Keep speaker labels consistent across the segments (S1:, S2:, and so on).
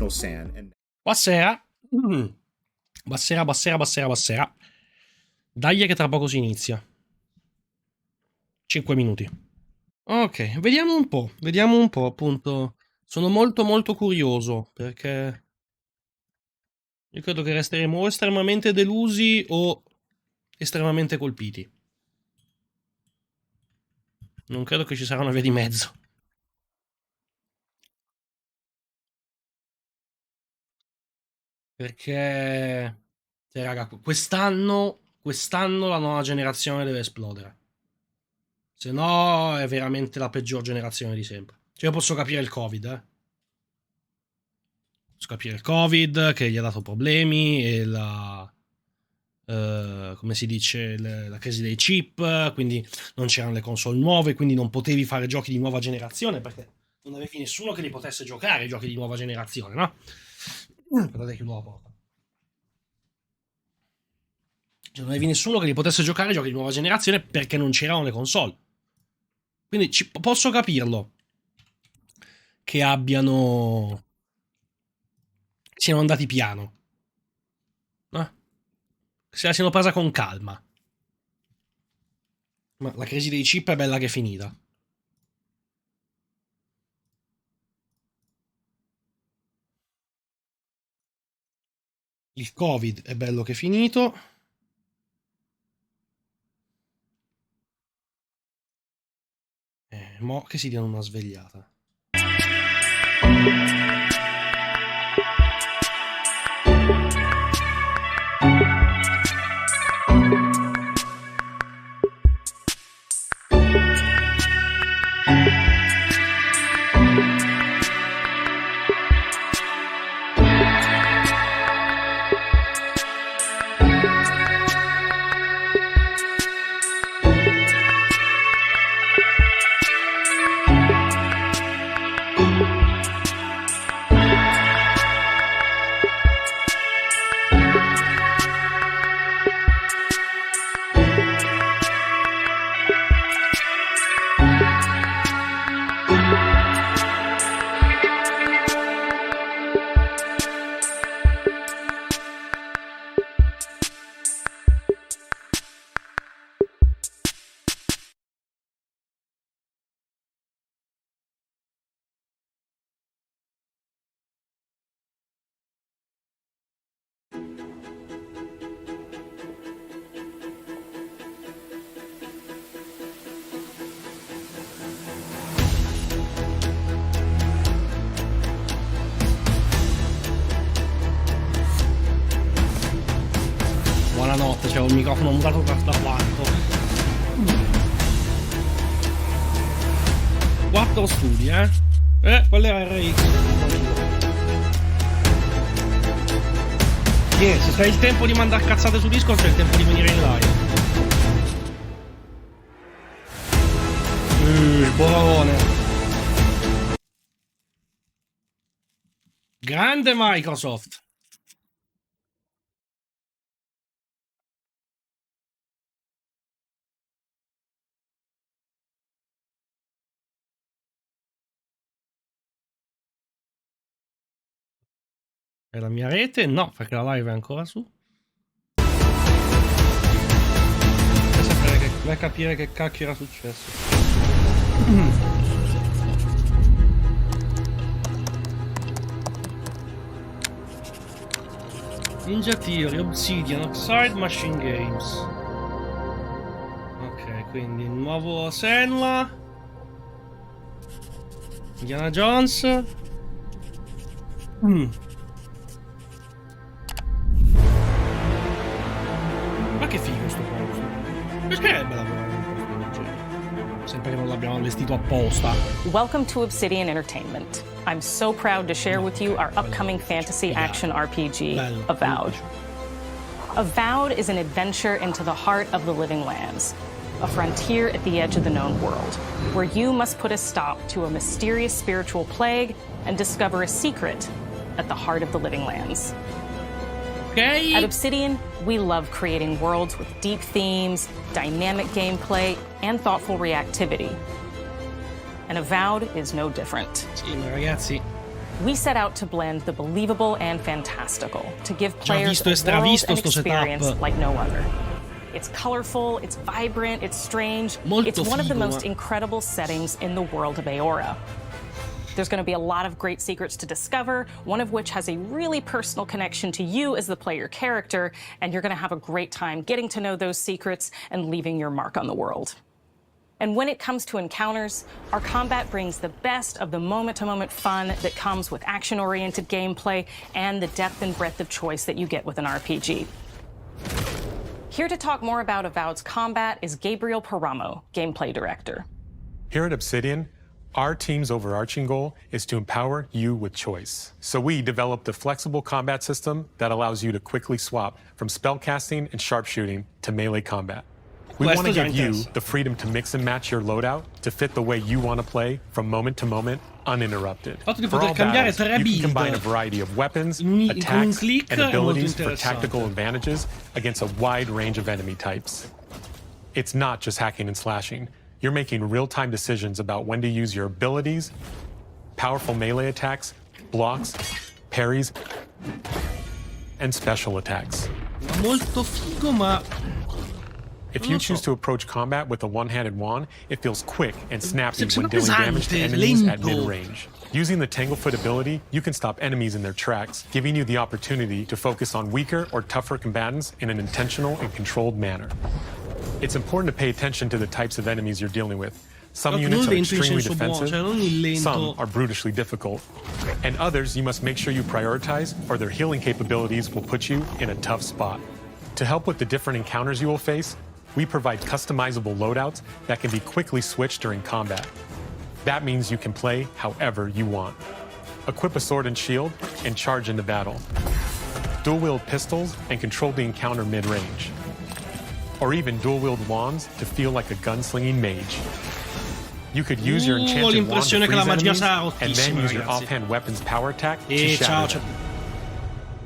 S1: sand. And
S2: Buonasera. Buonasera. Dai che tra poco si inizia. 5 minuti. Ok, vediamo un po', appunto. Sono molto curioso, perché io credo che resteremo o estremamente delusi o estremamente colpiti. Non credo che ci sarà una via di mezzo. Perché, cioè, raga, quest'anno la nuova generazione deve esplodere. Se no è veramente la peggior generazione di sempre. Cioè, io posso capire il Covid, Posso capire il Covid che gli ha dato problemi e la... come si dice, la crisi dei chip, quindi non c'erano le console nuove, quindi non potevi fare giochi di nuova generazione perché non avevi nessuno che li potesse giocare i giochi di nuova generazione, no? Guardate che nuova porta. Cioè, non avevi nessuno che li potesse giocare i giochi di nuova generazione perché non c'erano le console. Quindi posso capirlo che siano andati piano, no? Che se la siano presa con calma. Ma la crisi dei chip è bella che è finita. Il Covid è bello che è finito. Mo che si diano una svegliata. Buonanotte, c'è un microfono mutato da 4 studi, quello era RX. Se c'è il tempo di mandare cazzate su Discord, c'è il tempo di venire in live. Buonone. Grande Microsoft. E la mia rete? No, perché la live è ancora su. Vai a capire che cacchio era successo. Ninja Theory, Obsidian, Oxide, Machine Games. Ok, quindi il nuovo Senua, Indiana Jones. Ma che figo sto coso. Perché è bella sempre che non l'abbiamo allestito apposta.
S3: Welcome to Obsidian Entertainment. I'm so proud to share with you our upcoming fantasy action RPG, Avowed. Avowed is an adventure into the heart of the Living Lands, a frontier at the edge of the known world, where you must put a stop to a mysterious spiritual plague and discover a secret at the heart of the Living Lands.
S2: Okay.
S3: At Obsidian, we love creating worlds with deep themes, dynamic gameplay, and thoughtful reactivity. And Avowed is no different.
S2: Sì, ma ragazzi,
S3: We set out to blend the believable and fantastical, to give players
S2: visto e
S3: a world
S2: stravisto
S3: and
S2: sto
S3: experience
S2: setup.
S3: like no other. It's colorful, it's vibrant, it's strange.
S2: Molto
S3: it's one of the
S2: figo,
S3: most incredible settings in the world of Aora. There's going to be a lot of great secrets to discover, one of which has a really personal connection to you as the player character, and you're going to have a great time getting to know those secrets and leaving your mark on the world. And when it comes to encounters, our combat brings the best of the moment-to-moment fun that comes with action-oriented gameplay and the depth and breadth of choice that you get with an RPG. Here to talk more about Avowed's combat is Gabriel Paramo, gameplay director.
S1: Here at Obsidian, our team's overarching goal is to empower you with choice. So we developed a flexible combat system that allows you to quickly swap from spellcasting and sharpshooting to melee combat. We want to give you the freedom to mix and match your loadout to fit the way you want to play from moment to moment, uninterrupted. For all battles, you can combine a variety of weapons, attacks, and abilities for tactical advantages against a wide range of enemy types. It's not just hacking and slashing. You're making real-time decisions about when to use your abilities, powerful melee attacks, blocks, parries, and special attacks.
S2: Molto figo, ma
S1: if you choose to approach combat with a one-handed wand, it feels quick and snappy when dealing
S2: pesante,
S1: damage to enemies at
S2: lento.
S1: mid-range. Using the Tanglefoot ability, you can stop enemies in their tracks, giving you the opportunity to focus on weaker or tougher combatants in an intentional and controlled manner. It's important to pay attention to the types of enemies you're dealing with. Some units are extremely defensive, some are brutishly difficult, and others you must make sure you prioritize or their healing capabilities will put you in a tough spot. To help with the different encounters you will face, we provide customizable loadouts that can be quickly switched during combat. That means you can play however you want. Equip a sword and shield and charge into battle. Dual-wield pistols and control the encounter mid-range. Or even dual-wield wands to feel like a gunslinging mage. You could use your enchanted wand to freeze enemies and then use your offhand weapon's power attack to shatter them.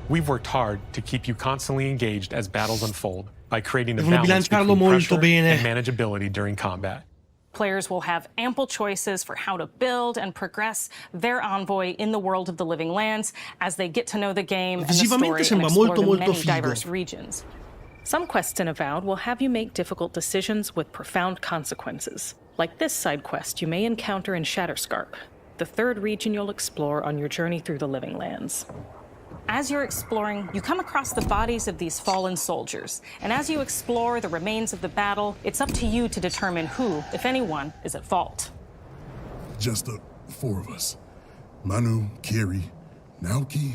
S1: We've worked hard to keep you constantly engaged as battles unfold by creating a balance between pressure and manageability during combat.
S3: Players will have ample choices for how to build and progress their envoy in the world of the Living Lands as they get to know the game and the story and explore the many diverse regions. Some quests in Avowed will have you make difficult decisions with profound consequences, like this side quest you may encounter in Shatterscarp, the third region you'll explore on your journey through the Living Lands. As you're exploring, you come across the bodies of these fallen soldiers, and as you explore the remains of the battle, it's up to you to determine who, if anyone, is at fault.
S4: Just the four of us. Manu, Kiri, Naoki,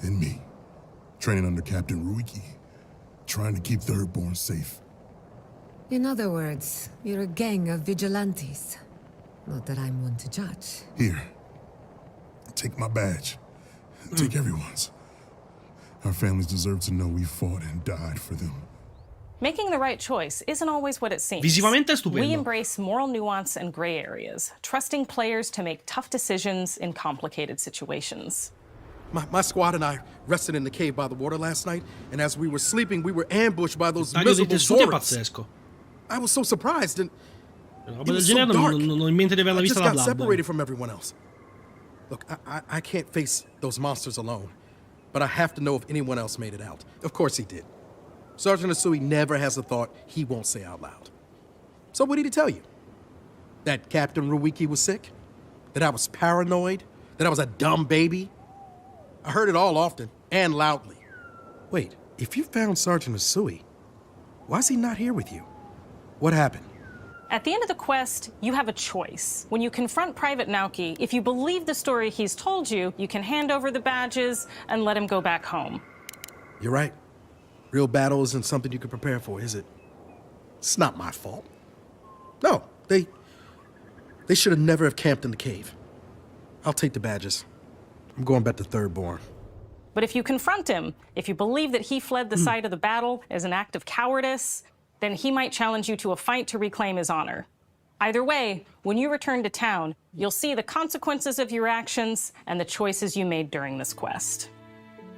S4: and me. Training under Captain Ruiki. Trying to keep Thirdborn safe.
S5: In other words, you're a gang of vigilantes. Not that I'm one to judge.
S4: Here. Take my badge. Take everyone's. Our families deserve to know we fought and died for them.
S3: Making the right choice isn't always what it seems.
S2: Visivamente è stupendo.
S3: We embrace moral nuance and gray areas, trusting players to make tough decisions in complicated situations.
S6: My squad and I rested in the cave by the water last night, and as we were sleeping, we were ambushed by those
S2: Taglio dei
S6: miserable
S2: tessuti è
S6: Zords.
S2: pazzesco.
S6: I was so surprised, and
S2: Una
S6: it
S2: roba del
S6: was so
S2: genere
S6: dark.
S2: non ho in mente di averla
S6: I
S2: vista
S6: just
S2: da
S6: got
S2: Bloodborne.
S6: separated from everyone else. Look, I can't face those monsters alone, but I have to know if anyone else made it out. Of course he did. Sergeant Asui never has a thought he won't say out loud. So what did he tell you? That Captain Ruiki was sick? That I was paranoid? That I was a dumb baby? I heard it all often and loudly. Wait, if you found Sergeant Asui, why is he not here with you? What happened?
S3: At the end of the quest, you have a choice. When you confront Private Naoki, if you believe the story he's told you, you can hand over the badges and let him go back home.
S6: You're right. Real battle isn't something you can prepare for, is it? It's not my fault. No, they should have never have camped in the cave. I'll take the badges. I'm going back to Thirdborn.
S3: But if you confront him, if you believe that he fled the site of the battle as an act of cowardice, then he might challenge you to a fight to reclaim his honor. Either way, when you return to town, you'll see the consequences of your actions and the choices you made during this quest.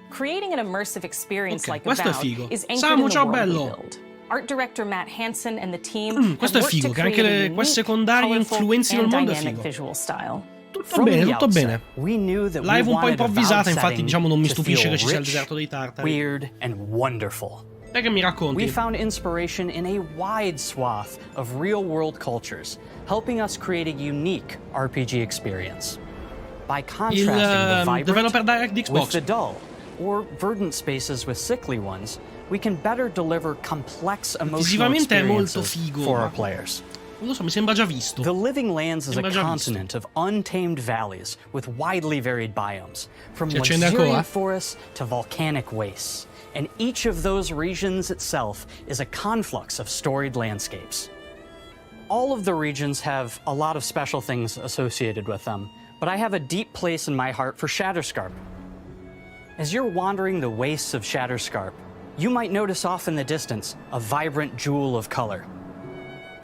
S3: Creating an immersive experience like Avowed is anchored in the world we build. Art director Matt Hansen and the team have
S2: Questo è
S3: worked
S2: figo,
S3: to
S2: che anche
S3: create a
S2: le quest
S3: unique,
S2: secondarie
S3: colorful,
S2: influenzino il
S3: and
S2: mondo è
S3: dynamic
S2: figo.
S3: visual style.
S2: Tutto bene, tutto bene.
S7: We knew that
S2: Live
S7: we
S2: un po'
S7: wanted
S2: improvvisata,
S7: a
S2: infatti
S7: setting
S2: diciamo non mi
S7: to
S2: stupisce
S7: feel
S2: che ci sia il
S7: rich,
S2: deserto dei tartari.
S7: weird and wonderful.
S2: Perché mi racconti?
S7: We found inspiration in a wide swath of real-world cultures, helping us create a unique RPG experience. By contrasting the
S2: developer direct di
S7: vibrant with
S2: Xbox.
S7: the dull, or verdant spaces with sickly ones, we can better deliver complex emotional
S2: Visivamente è molto
S7: experiences
S2: figo.
S7: for our players.
S2: Non lo so, mi sembra già visto.
S7: The Living Lands is a
S2: Sembra già
S7: continent of untamed valleys with widely varied biomes, from
S2: Si accende ancora?
S7: luxuriant forests to volcanic wastes. And each of those regions itself is a conflux of storied landscapes. All of the regions have a lot of special things associated with them, but I have a deep place in my heart for Shatterscarp. As you're wandering the wastes of Shatterscarp, you might notice off in the distance a vibrant jewel of color.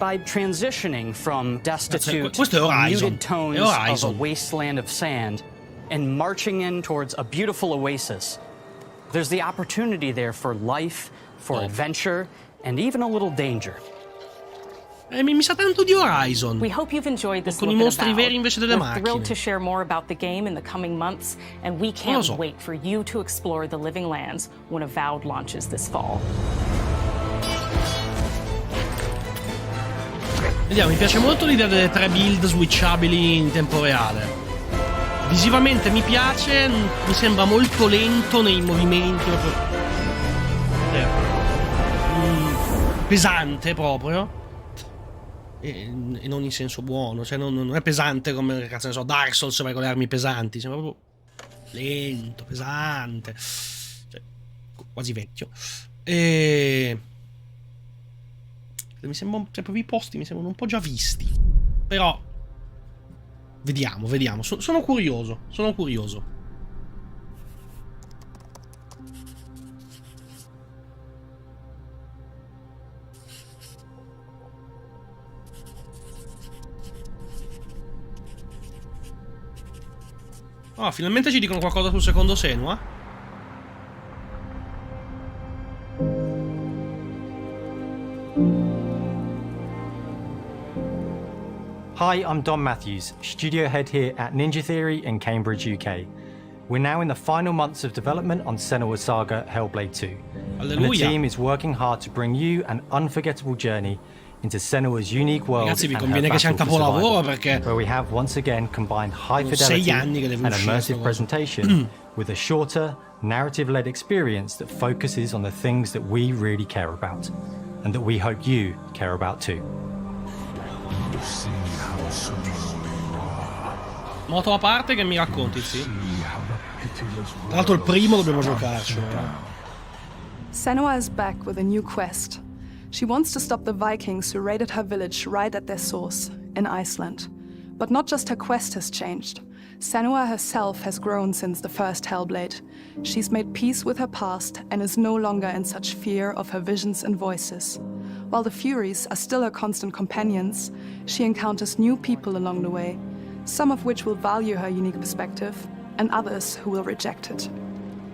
S7: By transitioning from destitute,
S2: questo è Horizon.
S7: muted tones
S2: È Horizon.
S7: of a wasteland of sand and marching in towards a beautiful oasis, there's the opportunity there for life, for adventure, and even a little danger.
S2: Mi sa tanto di Horizon.
S3: We hope you've enjoyed this
S2: Con i
S3: look at
S2: mostri
S3: Avowed.
S2: veri invece delle
S3: We're
S2: macchine.
S3: thrilled to share more about the game in the coming months, and we can't
S2: so.
S3: wait for you to explore the Living Lands when Avowed launches this fall.
S2: Vediamo, mi piace molto l'idea delle 3 build switchabili in tempo reale. Visivamente mi piace, mi sembra molto lento nei movimenti, pesante proprio. E non in senso buono, cioè non è pesante come, cazzo ne so, Dark Souls vai con le armi pesanti, sembra proprio lento, pesante, cioè, quasi vecchio. E mi sembra, cioè, proprio i posti mi sembrano un po' già visti, però vediamo, sono curioso. Oh, finalmente ci dicono qualcosa sul secondo Senua.
S8: Hi, I'm Don Matthews, studio head here at Ninja Theory in Cambridge, UK. We're now in the final months of development on Senua's Saga Hellblade 2. And the
S2: Alleluia.
S8: team is working hard to bring you an unforgettable journey into Senua's unique world.
S2: Ragazzi, vi
S8: and
S2: conviene
S8: her
S2: che sia un
S8: battle for
S2: capolavoro
S8: survival,
S2: perché
S8: where we have once again combined high
S2: sono 6
S8: fidelity
S2: anni che deve
S8: and
S2: uscire sta
S8: immersive
S2: cosa.
S8: presentation with a shorter, narrative-led experience that focuses on the things that we really care about and that we hope you care about too.
S2: Moto a parte, che mi racconti, sì. Tra l'altro il primo dobbiamo giocarcelo.
S9: Senua is back with a new quest. She wants to stop the Vikings who raided her village right at their source, in Iceland. But not just her quest has changed. Senua herself has grown since the first Hellblade. She's made peace with her past and is no longer in such fear of her visions and voices. While the Furies are still her constant companions, she encounters new people along the way, some of which will value her unique perspective, and others who will reject it.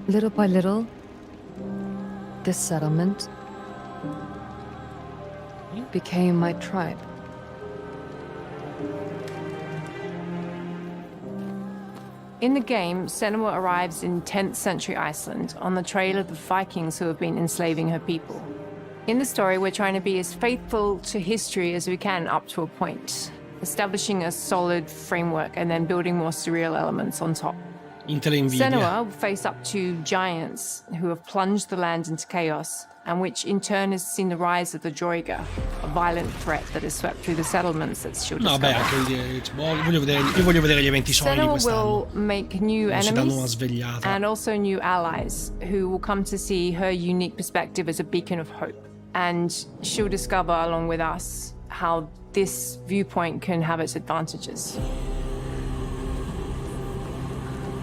S5: Little by little, this settlement became my tribe.
S10: In the game, Senua arrives in 10th century Iceland on the trail of the Vikings who have been enslaving her people. In the story, we're trying to be as faithful to history as we can up to a point, establishing a solid framework and then building more surreal elements on top. Senua will face up to giants who have plunged the land into chaos, and which in turn has seen the rise of the Droiga, a violent threat that has swept through the settlements that she'll discover.
S2: No, beh, anche io voglio vedere gli eventi soli di
S10: Senua
S2: quest'anno.
S10: will make new
S2: Non si danno una
S10: enemies
S2: svegliata.
S10: and also new allies who will come to see her unique perspective as a beacon of hope. And she'll discover along with us how this viewpoint can have its advantages.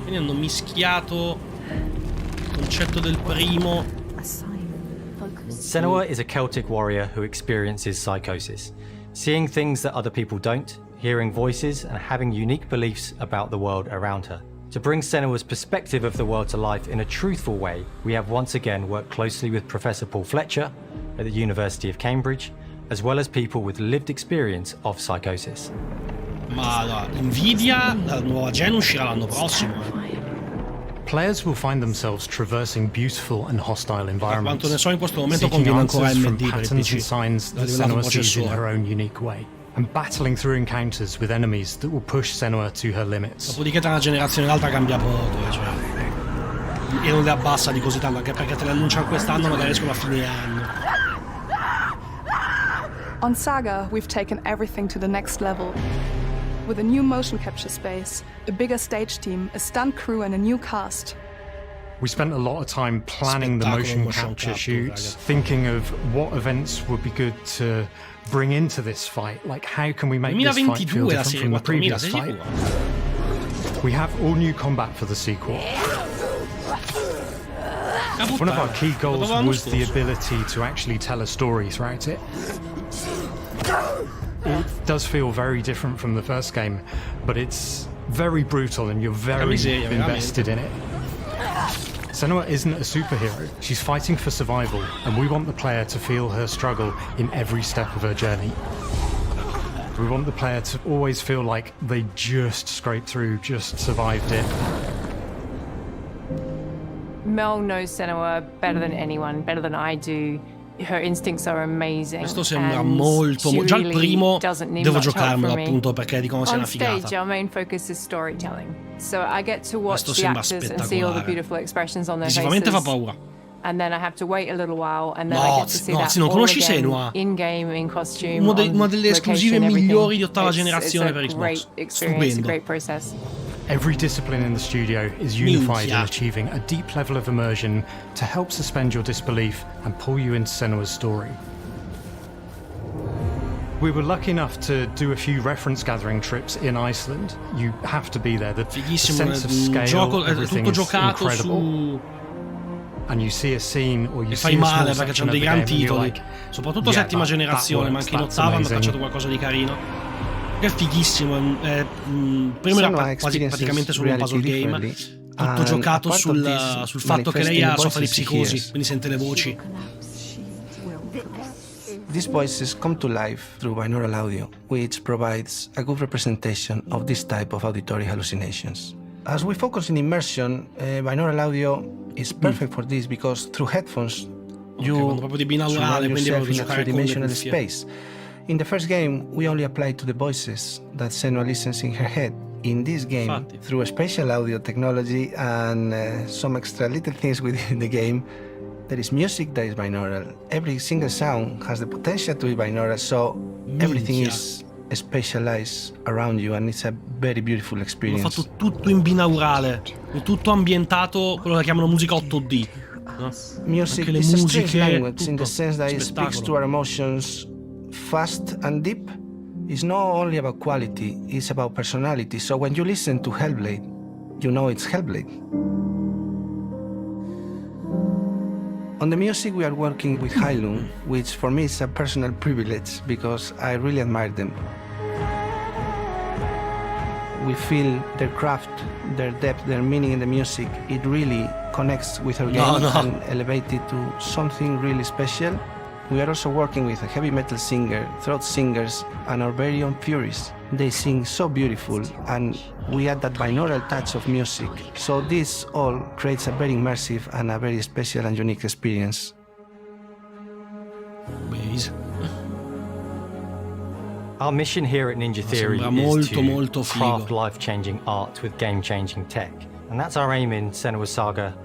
S2: Quindi hanno mischiato il concetto del primo.
S8: Senua is a Celtic warrior who experiences psychosis, seeing things that other people don't, hearing voices, and having unique beliefs about the world around her. To bring Senua's perspective of the world to life in a truthful way, we have once again worked closely with Professor Paul Fletcher at the University of Cambridge, as well as people with lived experience of psychosis.
S2: Ma allora, Nvidia, la nuova gen uscirà l'anno prossimo.
S11: Players will find themselves traversing beautiful and hostile environments.
S2: Quanto ne so in questo momento
S11: seeking
S2: conviene ancora
S11: answers from
S2: AMD per il
S11: patterns and
S2: PC.
S11: signs that Senua sees in her own unique way, and battling through encounters with enemies that will push Senua to her limits.
S2: Dopodiché tra una generazione e l'altra cambia poco, cioè. E non le abbassa di così tanto, anche perché te le annunciano quest'anno, magari escono a fine anno.
S9: On Saga, we've taken everything to the next level. With a new motion capture space, a bigger stage team, a stunt crew and a new cast.
S11: We spent a lot of time planning the motion capture shoots, thinking of what events would be good to bring into this fight. Like, how can we make this fight feel different from the previous fight? We have all new combat for the sequel. One of our key goals was the ability to actually tell a story throughout it. It does feel very different from the first game, but it's very brutal and you're very invested in it. Senua isn't a superhero. She's fighting for survival, and we want the player to feel her struggle in every step of her journey. We want the player to always feel like they just scraped through, just survived it.
S10: Mel knows Senua better than anyone, better than I do. Her instincts are amazing.
S2: Questo sembra molto. Già il primo devo giocarmelo appunto perché dicono sia una figata.
S10: On stage, our main focus is storytelling. So I get to watch the actors and see all the beautiful expressions on their faces.
S2: Visivamente fa paura.
S10: And then I have to wait a little while, and then I get to see that
S2: non
S10: all
S2: conosci
S10: again,
S2: Senua?
S10: in game, in costume,
S2: una delle esclusive migliori di ottava
S10: it's
S2: generazione
S10: a
S2: per Xbox.
S10: Great experience,
S2: Stupendo.
S10: a great process.
S11: Every discipline in the studio is unified in achieving a deep level of immersion to help suspend your disbelief and pull you into Senua's story. We were lucky enough to do a few reference gathering trips in Iceland. You have to be there. The sense of scale, everything is incredible. And you see a scene or you see a small
S2: male perché
S11: section
S2: c'hanno dei
S11: of the
S2: gran
S11: game,
S2: titoli,
S11: like,
S2: soprattutto settima generazione, ma anche in ottava hanno facciato qualcosa di carino. È fighissimo, prima era quasi praticamente solo un puzzle game, tutto giocato sul fatto che lei soffre di psicosi, quindi sente le voci.
S12: These voices come to life through binaural audio, which provides a good representation of this type of auditory hallucinations. As we focus in immersion, binaural audio is perfect for this because through headphones you surround yourself in a three-dimensional space. In the first game, we only applied to the voices that Senua listens in her head. In this game, through a spatial audio technology and some extra little things within the game, there is music that is binaural. Every single sound has the potential to be binaural, so everything is spatialized around you, and it's a very beautiful experience.
S2: Hanno fatto tutto in binaurale, tutto ambientato, quello che chiamano musica 8D. No?
S12: Music is a strange language in the sense that it speaks to our emotions fast and deep. It's not only about quality, it's about personality. So when you listen to Hellblade, you know it's Hellblade. On the music, we are working with Heilung, which for me is a personal privilege because I really admire them. We feel their craft, their depth, their meaning in the music. It really connects with our game and elevates it to something really special. We are also working with a heavy metal singer, throat singers, and our very own Furies. They sing so beautiful, and we add that binaural touch of music. So this all creates a very immersive and a very special and unique experience.
S8: Our mission here at Ninja Theory is to craft life-changing art with game-changing tech. And that's our aim in Senua's Saga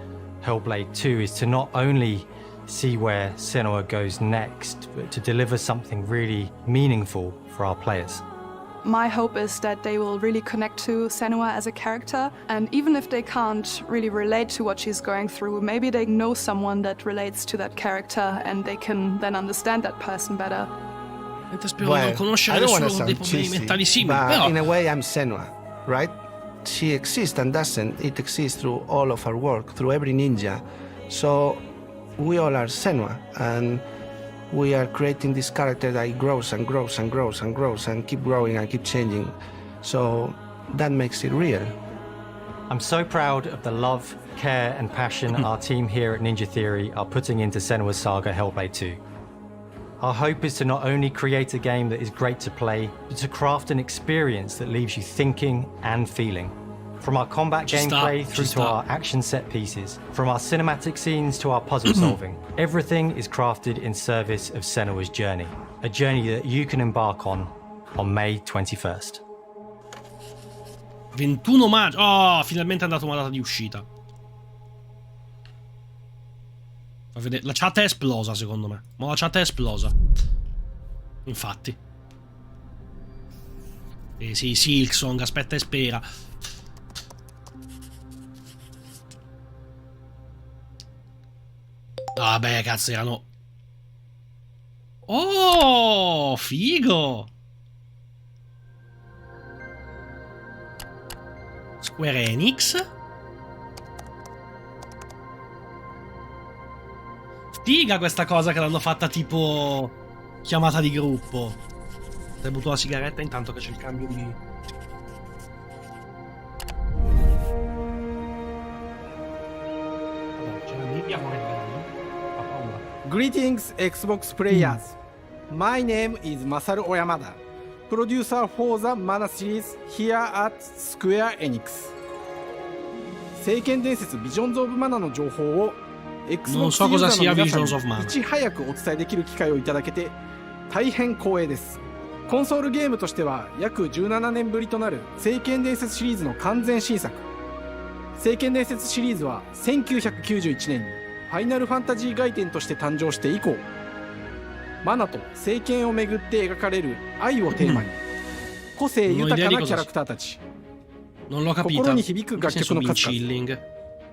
S8: Hellblade 2, is to not only see where Senua goes next, but to deliver something really meaningful for our players.
S9: My hope is that they will really connect to Senua as a character, and even if they can't really relate to what she's going through, maybe they know someone that relates to that character and they can then understand that person better.
S12: Well, I don't want to sound cheesy, but in a way I'm Senua, right? She exists and doesn't. It exists through all of our work, through every ninja. So we all are Senua, and we are creating this character that grows and grows and grows and grows and keep growing and keep changing. So that makes it real.
S8: I'm so proud of the love, care and passion our team here at Ninja Theory are putting into Senua's Saga Hellblade 2. Our hope is to not only create a game that is great to play, but to craft an experience that leaves you thinking and feeling. From our combat gameplay through to our action set pieces, from our cinematic scenes to our puzzle solving, everything is crafted in service of Senua's journey, a journey that you can embark on May 21st.
S2: 21 maggio. Oh, finalmente è andata una data di uscita. La chat è esplosa, secondo me. Ma la chat è esplosa. Infatti. Sì, Silksong, aspetta e spera. Vabbè, cazzo, erano... Oh, figo! Square Enix? Figa questa cosa che l'hanno fatta tipo chiamata di gruppo. Ti butto la sigaretta intanto che c'è il cambio di...
S13: Greetings, Xbox players. My name is Masaru Oyamada, producer for the Mana series here at Square Enix. 聖剣伝説ビジョンズ・オブ・マナの情報を Xbox ユーザーの皆さんにいち早くお伝えできる機会をいただけて大変光栄です。コンソールゲームとしては約17年ぶりとなる聖剣伝説シリーズの完全新作。聖剣伝説シリーズは1991年にファイナルファンタジー外伝として誕生して以降、マナと聖剣をめぐって描かれる愛をテーマに、個性豊かなキャラクターたち、心に響く楽曲の数々、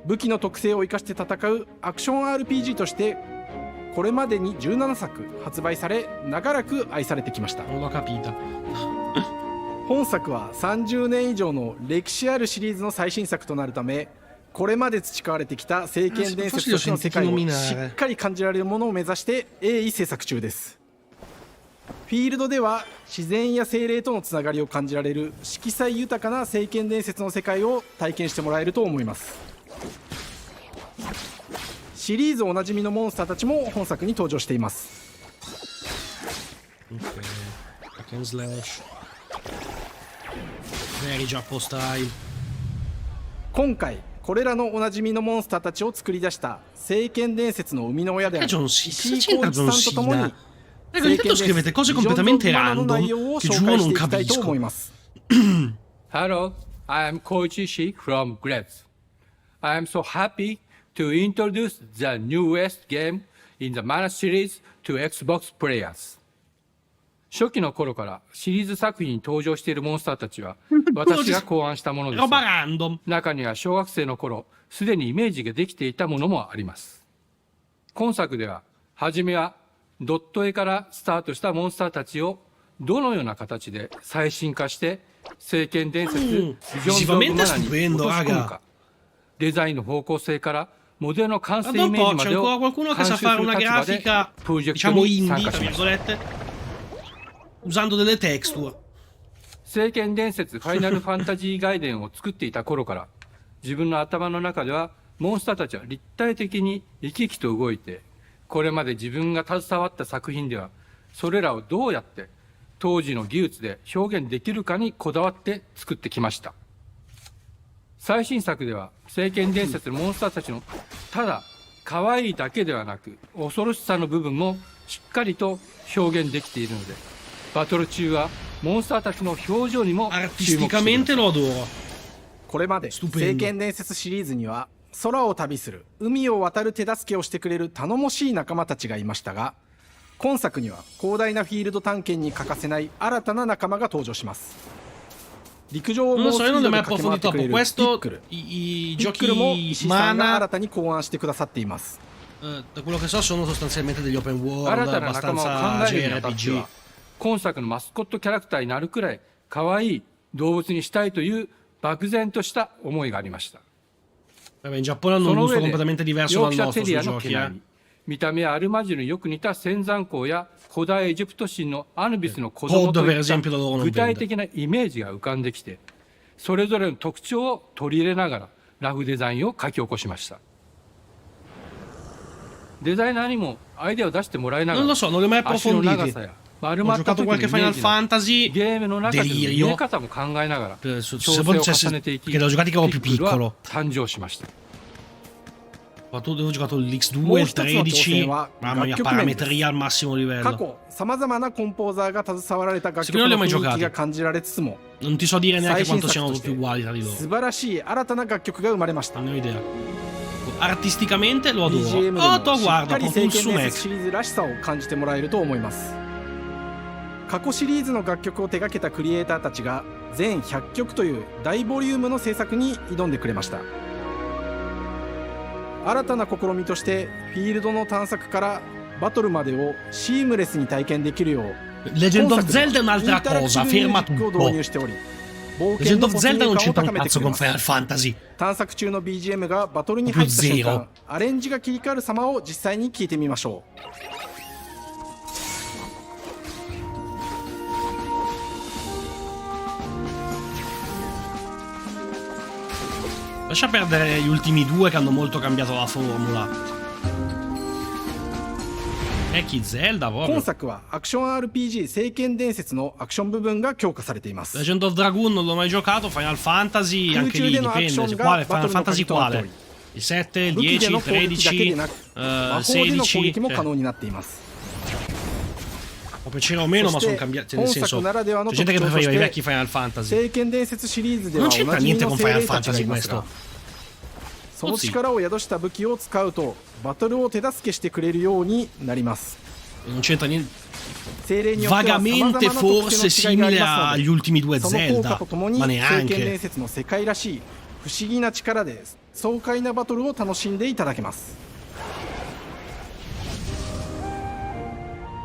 S13: 武器の特性を生かして戦うアクション RPG としてこれまでに17作発売され長らく愛されてきました。本作は30年以上の歴史あるシリーズの最新作となるため、これまで培われてきた聖剣伝説としての世界をしっかり感じられるものを目指して鋭意制作中です。フィールドでは自然や精霊とのつながりを感じられる色彩豊かな聖剣伝説の世界を体験してもらえると思います。シリーズおなじみのモンスターたちも本作に登場しています。今回これらのおなじみのモンスターたちを作り出した聖剣伝説の生みの親である石井浩一さんとともに聖剣伝説ビジョンズ・オブ・マナの内容を紹介していきたいと思います。
S14: Hello, I am Koichi Ishii from Gretz. I am so happy to introduce the newest game in the Mana series to Xbox players. 初期の頃からシリーズ作品に登場しているモンスターたちは私が考案したものですが、中には小学生の頃すでにイメージができていたものもあります。今作では初めはドット絵からスタートしたモンスターたちをどのような形で最新化して聖剣伝説ビジョンズ・オブ・マナに落とし込むか、デザインの方向性からモデルの完成イメージまでを監修する立場でプロジェクトに参加しました。
S2: usando delle texture。
S14: 聖剣伝説ファイナルファンタジー外伝を作っていた頃から自分の頭の中ではモンスターたちは立体的に生き生きと動いて、これまで自分が携わった作品ではそれらをどうやって当時の技術で表現できるかにこだわって作ってきました。最新作では聖剣伝説のモンスターたちのただ可愛いだけではなく恐ろしさの部分もしっかりと表現できているので、バトル中はモンスターたちの表情にも注目してください。
S13: これまで聖剣伝説シリーズには空を旅する、海を渡る手助けをしてくれる頼もしい仲間たちがいましたが、今作には広大なフィールド探検に欠かせない新たな仲間が登場します。陸上を猛スピードで駆け回ってくれるピックル。ピックルも石井さんが新たに考案してくださっています。
S2: Da quello che so sono sostanzialmente degli open world abbastanza JRPG。
S14: 今作のマスコットキャラクターになるくらい可愛い動物にしたいという漠然とした思いがありました。
S2: In Giappone hanno un gusto completamente diverso dal nostro sui giochi.
S14: 見た目はアルマジルによく似た仙山港や古代エジプト神のアヌビスの子供といった具体的なイメージが浮かんできて、それぞれの特徴を取り入れながらラフデザインを書き起こしました。デザイナーにもアイデアを出してもらいながら、
S2: Non lo so, non li ho mai
S14: 足の長
S2: approfonditi.
S14: さや丸
S2: Ho
S14: まった
S2: giocato
S14: 時のイメ
S2: qualche Final
S14: ージなど
S2: Fantasy
S14: ゲームの中での見え
S2: delirio.
S14: 方も考えながら
S2: Se
S14: 調整を
S2: potesse-
S14: 重ねていき
S2: che l'ho giocati che ero più
S14: ピックルは
S2: piccolo.
S14: 誕生しました。
S2: Quando ho giocato l'X2
S6: もう
S2: e il
S6: 一つの挑戦
S2: 13,
S6: は
S2: mamma mia,
S6: 楽曲面です。
S2: parametria al massimo
S6: 過
S2: livello.
S6: 去さまざまなコンポーザーが携わられた楽
S2: Sì,
S6: 曲
S2: non li
S6: の
S2: ho mai
S6: 雰囲気
S2: giocati.
S6: が感じられつつも
S2: Non ti so dire neanche
S6: 最新
S2: quanto
S6: 作
S2: siano
S6: とし
S2: più
S6: て
S2: uguali tra di loro.
S6: 素晴らしい新たな楽曲が生まれました。
S2: Non ne ho idea. Artisticamente lo adoro.
S6: BGM で
S2: Oh,
S6: も
S2: to
S6: しっ
S2: guarda,
S6: かり
S2: proprio
S6: 聖
S2: un
S6: 剣伝説
S2: sumek.
S6: シリーズらしさを感じてもらえると思います。過去シリーズの楽曲を手掛けたクリエイターたちが全100曲という大ボリュームの制作に挑んでくれました。新たな試みとしてフィールドの探索からバトルまでをシームレスに体験できるよう
S2: Legend of Zelda è un'altra
S6: インタラクティ
S2: cosa,
S6: ブ
S2: ferma
S6: ミュージックを
S2: tutto.
S6: 導入しており、冒
S2: Legend
S6: 険の
S2: of
S6: 没
S2: Zelda
S6: 入
S2: non
S6: 感を
S2: c'entra
S6: 高
S2: un
S6: めて
S2: cazzo
S6: くれ
S2: con
S6: ます。
S2: Final Fantasy.
S6: 探索中の BGM がバトルに入った瞬
S2: Zero
S6: 間、アレンジが切り替わる様を実際に聞いてみましょう。
S2: Lascia perdere gli ultimi due che hanno molto cambiato la formula. Chi Zelda
S6: 今
S2: proprio.
S6: 作はアクション RPG 聖剣伝説のアクション部分が強化されています。
S2: Legend of Dragoon non l'ho mai giocato, Final Fantasy anche lì dipende. Quale Final Fantasy quale? Il 7, il
S6: 武器で
S2: 10,
S6: の
S2: il
S6: 攻撃だけで
S2: 13,
S6: なく、魔法での攻撃も可能
S2: 16.
S6: になっています。
S2: Può piacere o meno, ma sono cambiati. Nel senso, c'è gente che preferiva i vecchi Final Fantasy.
S6: 聖剣伝説シリーズでは
S2: Non
S6: お
S2: c'entra
S6: なじみ
S2: niente
S6: の
S2: con
S6: 精
S2: Final
S6: 霊たちがい
S2: Fantasy
S6: ますが、
S2: questo.
S6: その力を宿した武器を使うとバトルを手助けしてくれるようになります。
S2: Non c'entra niente.
S6: 精霊によっては様々な
S2: Vagamente
S6: 特性
S2: forse
S6: の違いがあり
S2: simile
S6: ますの
S2: agli
S6: で、
S2: ultimi due
S6: その効果
S2: Zelda,
S6: とともに
S2: ma
S6: 聖剣伝
S2: neanche.
S6: 説の世界らしい不思議な力で爽快なバトルを楽しんでいただけます。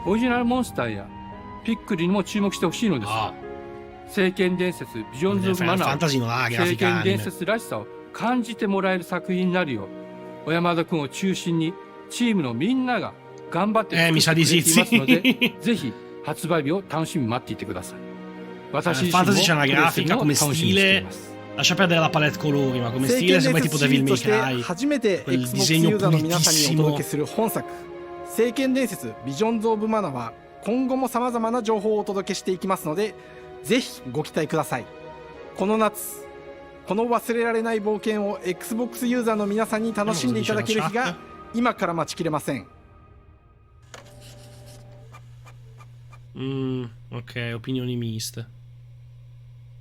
S14: オリジナルモンスターやピックルにも注目してほしいのですが、聖剣伝説ビジョンズ・オブ・マナー、聖剣伝説らしさを感じてもらえる作品になるよう、小山田君を中心にチームのみんなが頑張って作ってくれていますので、ぜひ発売日を楽しみに待っていてください。私自身も
S2: Fantasy c'è una
S14: プレイする
S2: grafica
S14: のを
S2: come
S14: 楽しみにしてい
S2: stile.
S14: ます。
S2: Lascia perdere la palette colori, ma come
S6: 聖
S2: stile
S6: 剣
S2: sembra
S6: 伝
S2: tipo
S6: 説シリ
S2: Devil
S6: ーズ
S2: May
S6: として
S2: Cry.
S6: 初めて
S2: quel
S6: Xbox
S2: disegno
S6: ユーザーの皆さんにお
S2: pulitissimo.
S6: 届けする本作聖剣伝説ビジョンズ・オブ・マナーは今後もさまざまな情報をお届けしていきますので、ぜひご期待ください。この夏この忘れられない冒険を Xbox ユーザーの皆さんに楽しんでいただける日が今から待ちきれません。
S2: Ok, opinioni miste.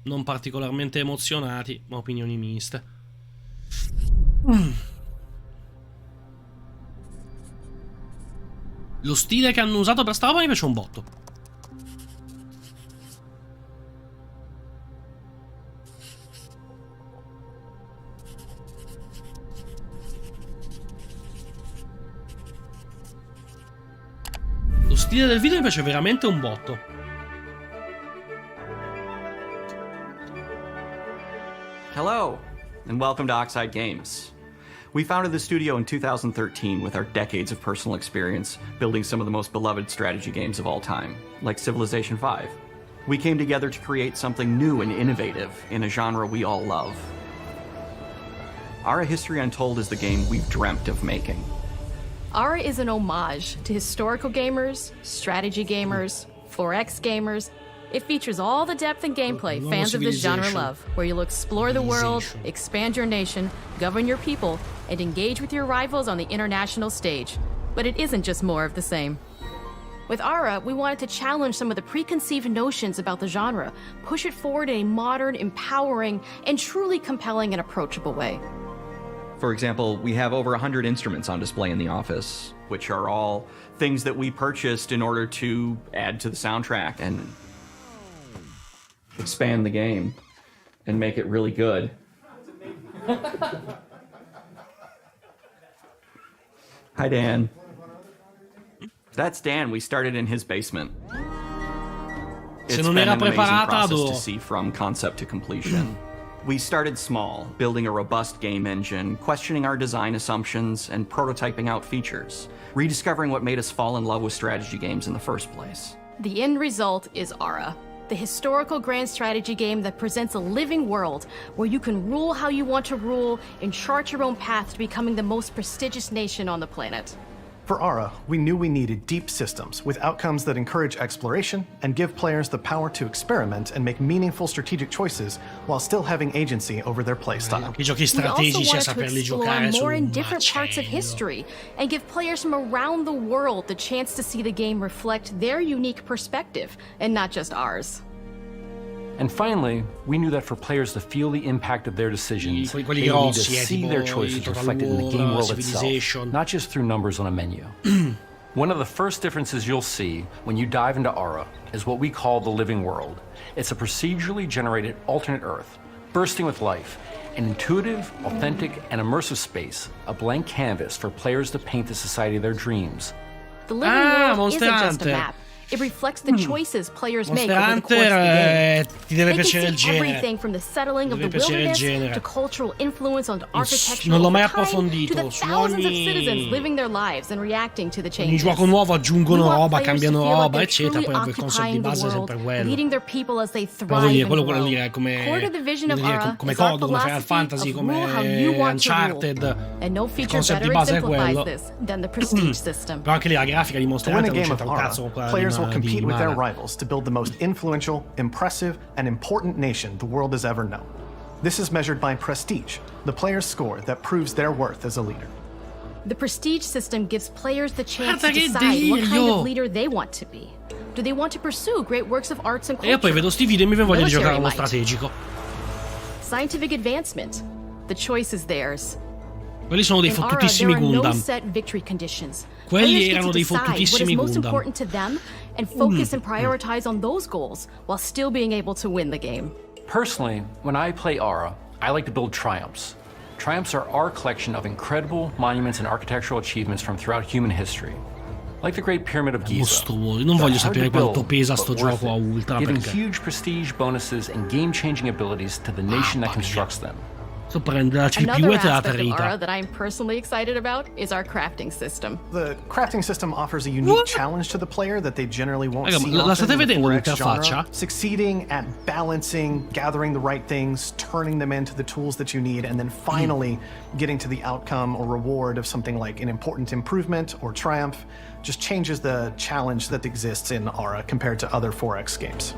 S2: Non particolarmente emozionati, ma opinioni miste. Lo stile che hanno usato per sta roba mi piace un botto. Lo stile del video mi piace veramente un botto.
S15: Hello, and welcome to Oxide Games. We founded the studio in 2013 with our decades of personal experience building some of the most beloved strategy games of all time, like Civilization V. We came together to create something new and innovative in a genre we all love. Ara History Untold is the game we've dreamt of making.
S16: Ara is an homage to historical gamers, strategy gamers, 4X gamers. It features all the depth and gameplay fans of this genre love, where you'll explore the world, expand your nation, govern your people, and engage with your rivals on the international stage. But it isn't just more of the same. With Ara, we wanted to challenge some of the preconceived notions about the genre, push it forward in a modern, empowering, and truly compelling and approachable way.
S15: For example, we have over 100 instruments on display in the office, which are all things that we purchased in order to add to the soundtrack and expand the game and make it really good. Hi, Dan. That's Dan. We started in his basement. It's been an amazing process to see from concept to completion. We started small, building a robust game engine, questioning our design assumptions, and prototyping out features, rediscovering what made us fall in love with strategy games in the first place.
S16: The end result is Ara, the historical grand strategy game that presents a living world where you can rule how you want to rule and chart your own path to becoming the most prestigious nation on the planet.
S17: For Ara, we knew we needed deep systems with outcomes that encourage exploration and give players the power to experiment and make meaningful strategic choices while still having agency over their playstyle.
S2: I giochi strategici a saperli giocare
S16: more in
S2: sul
S16: different parts of history and give players from around the world the chance to see the game reflect their unique perspective and not just ours.
S18: And finally, we knew that for players to feel the impact of their decisions, they would need to see their choices reflected in the game world itself, not just through numbers on a menu. One of the first differences you'll see when you dive into Ara is what we call the living world. It's a procedurally generated alternate Earth, bursting with life, an intuitive, authentic, and immersive space, a blank canvas for players to paint the society of their dreams.
S16: The living world isn't just a map. It reflects the choices players make over the course of the game.
S2: Ti deve
S16: They
S2: piacere
S16: can
S2: il
S16: see
S2: genere.
S16: everything from the settling of
S2: Deve
S16: the
S2: piacere il
S16: wilderness
S2: genere.
S16: to cultural influence on architecture
S2: Non l'ho mai
S16: of the time,
S2: approfondito.
S16: to the
S2: Su
S16: thousands of
S2: ogni-
S16: citizens living their lives and reacting to the
S2: Ogni
S16: changes.
S2: gioco nuovo aggiungono
S16: We want
S2: roba,
S16: players to
S2: cambiano
S16: feel like
S2: roba,
S16: they're
S2: eccetera.
S16: truly
S2: Poi vabbè, il concept di
S16: occupying the
S2: base è
S16: world,
S2: sempre quello.
S16: leading their people as they
S2: Però vuol
S16: thrive
S2: dire,
S16: and
S2: quello
S16: grow.
S2: vuol dire come,
S16: Core to the vision of
S2: vuol dire
S16: Ara
S2: come
S16: is our
S2: COD, come Final Fantasy,
S16: philosophy
S2: come
S16: of rule how you want to rule.
S2: Uncharted.
S16: And no
S2: Il
S16: feature
S2: concept di
S16: better
S2: base è
S16: exemplifies
S2: quello.
S16: this than the prestige system.
S2: Però anche lì la grafica di Monster
S17: To win a
S2: Hunter non
S17: game of
S2: c'entra un
S17: Ara,
S2: cazzo con quella
S17: players will
S2: di
S17: compete with their
S2: Mana.
S17: rivals to build the most influential, impressive, and important nation the world has ever known. This is measured by prestige, the player's score that proves their worth as a leader.
S16: The prestige system gives players the chance
S2: Guarda
S16: to
S2: che
S16: decide what kind
S2: delirio!
S16: of leader they want to be. Do they want to pursue great works of arts and
S2: E io
S16: culture?
S2: poi vedo sti video e mi viene voglia di
S16: Military
S2: giocare a uno
S16: might.
S2: strategico.
S16: Scientific advancement. The choice is theirs.
S2: Quelli sono dei
S16: In Ara,
S2: fottutissimi
S16: there are no
S2: Gundam.
S16: set victory conditions.
S2: Quelli
S16: Players get
S2: erano
S16: to
S2: dei
S16: decide what
S2: fottutissimi
S16: is most
S2: Gundam.
S16: important to them and focus and prioritize on those goals while still being able to win the game.
S18: Personally, when I play Ara, I like to build triumphs. Triumphs are our collection of incredible monuments and architectural achievements from throughout human history. Like the Great Pyramid of Giza.
S2: Mostruosi, non voglio sapere quanto pesa sto gioco a Ultra,
S18: giving
S2: perché
S18: huge prestige bonuses and game-changing abilities to the nation that constructs them.
S2: sto prendendo la CPU
S16: Another
S2: e te la
S16: aspect of Ara
S2: trita.
S16: that I'm personally excited about is our crafting system.
S17: The crafting system offers a unique challenge to the player that they generally won't
S2: Raga,
S17: see
S2: ma la state
S17: often in the
S2: vedendo
S17: 4X genre.
S2: l'interfaccia?
S17: Succeeding at balancing, gathering the right things, turning them into the tools that you need, and then finally getting to the outcome or reward of something like an important improvement or triumph just changes the challenge that exists in Ara compared to other 4X games.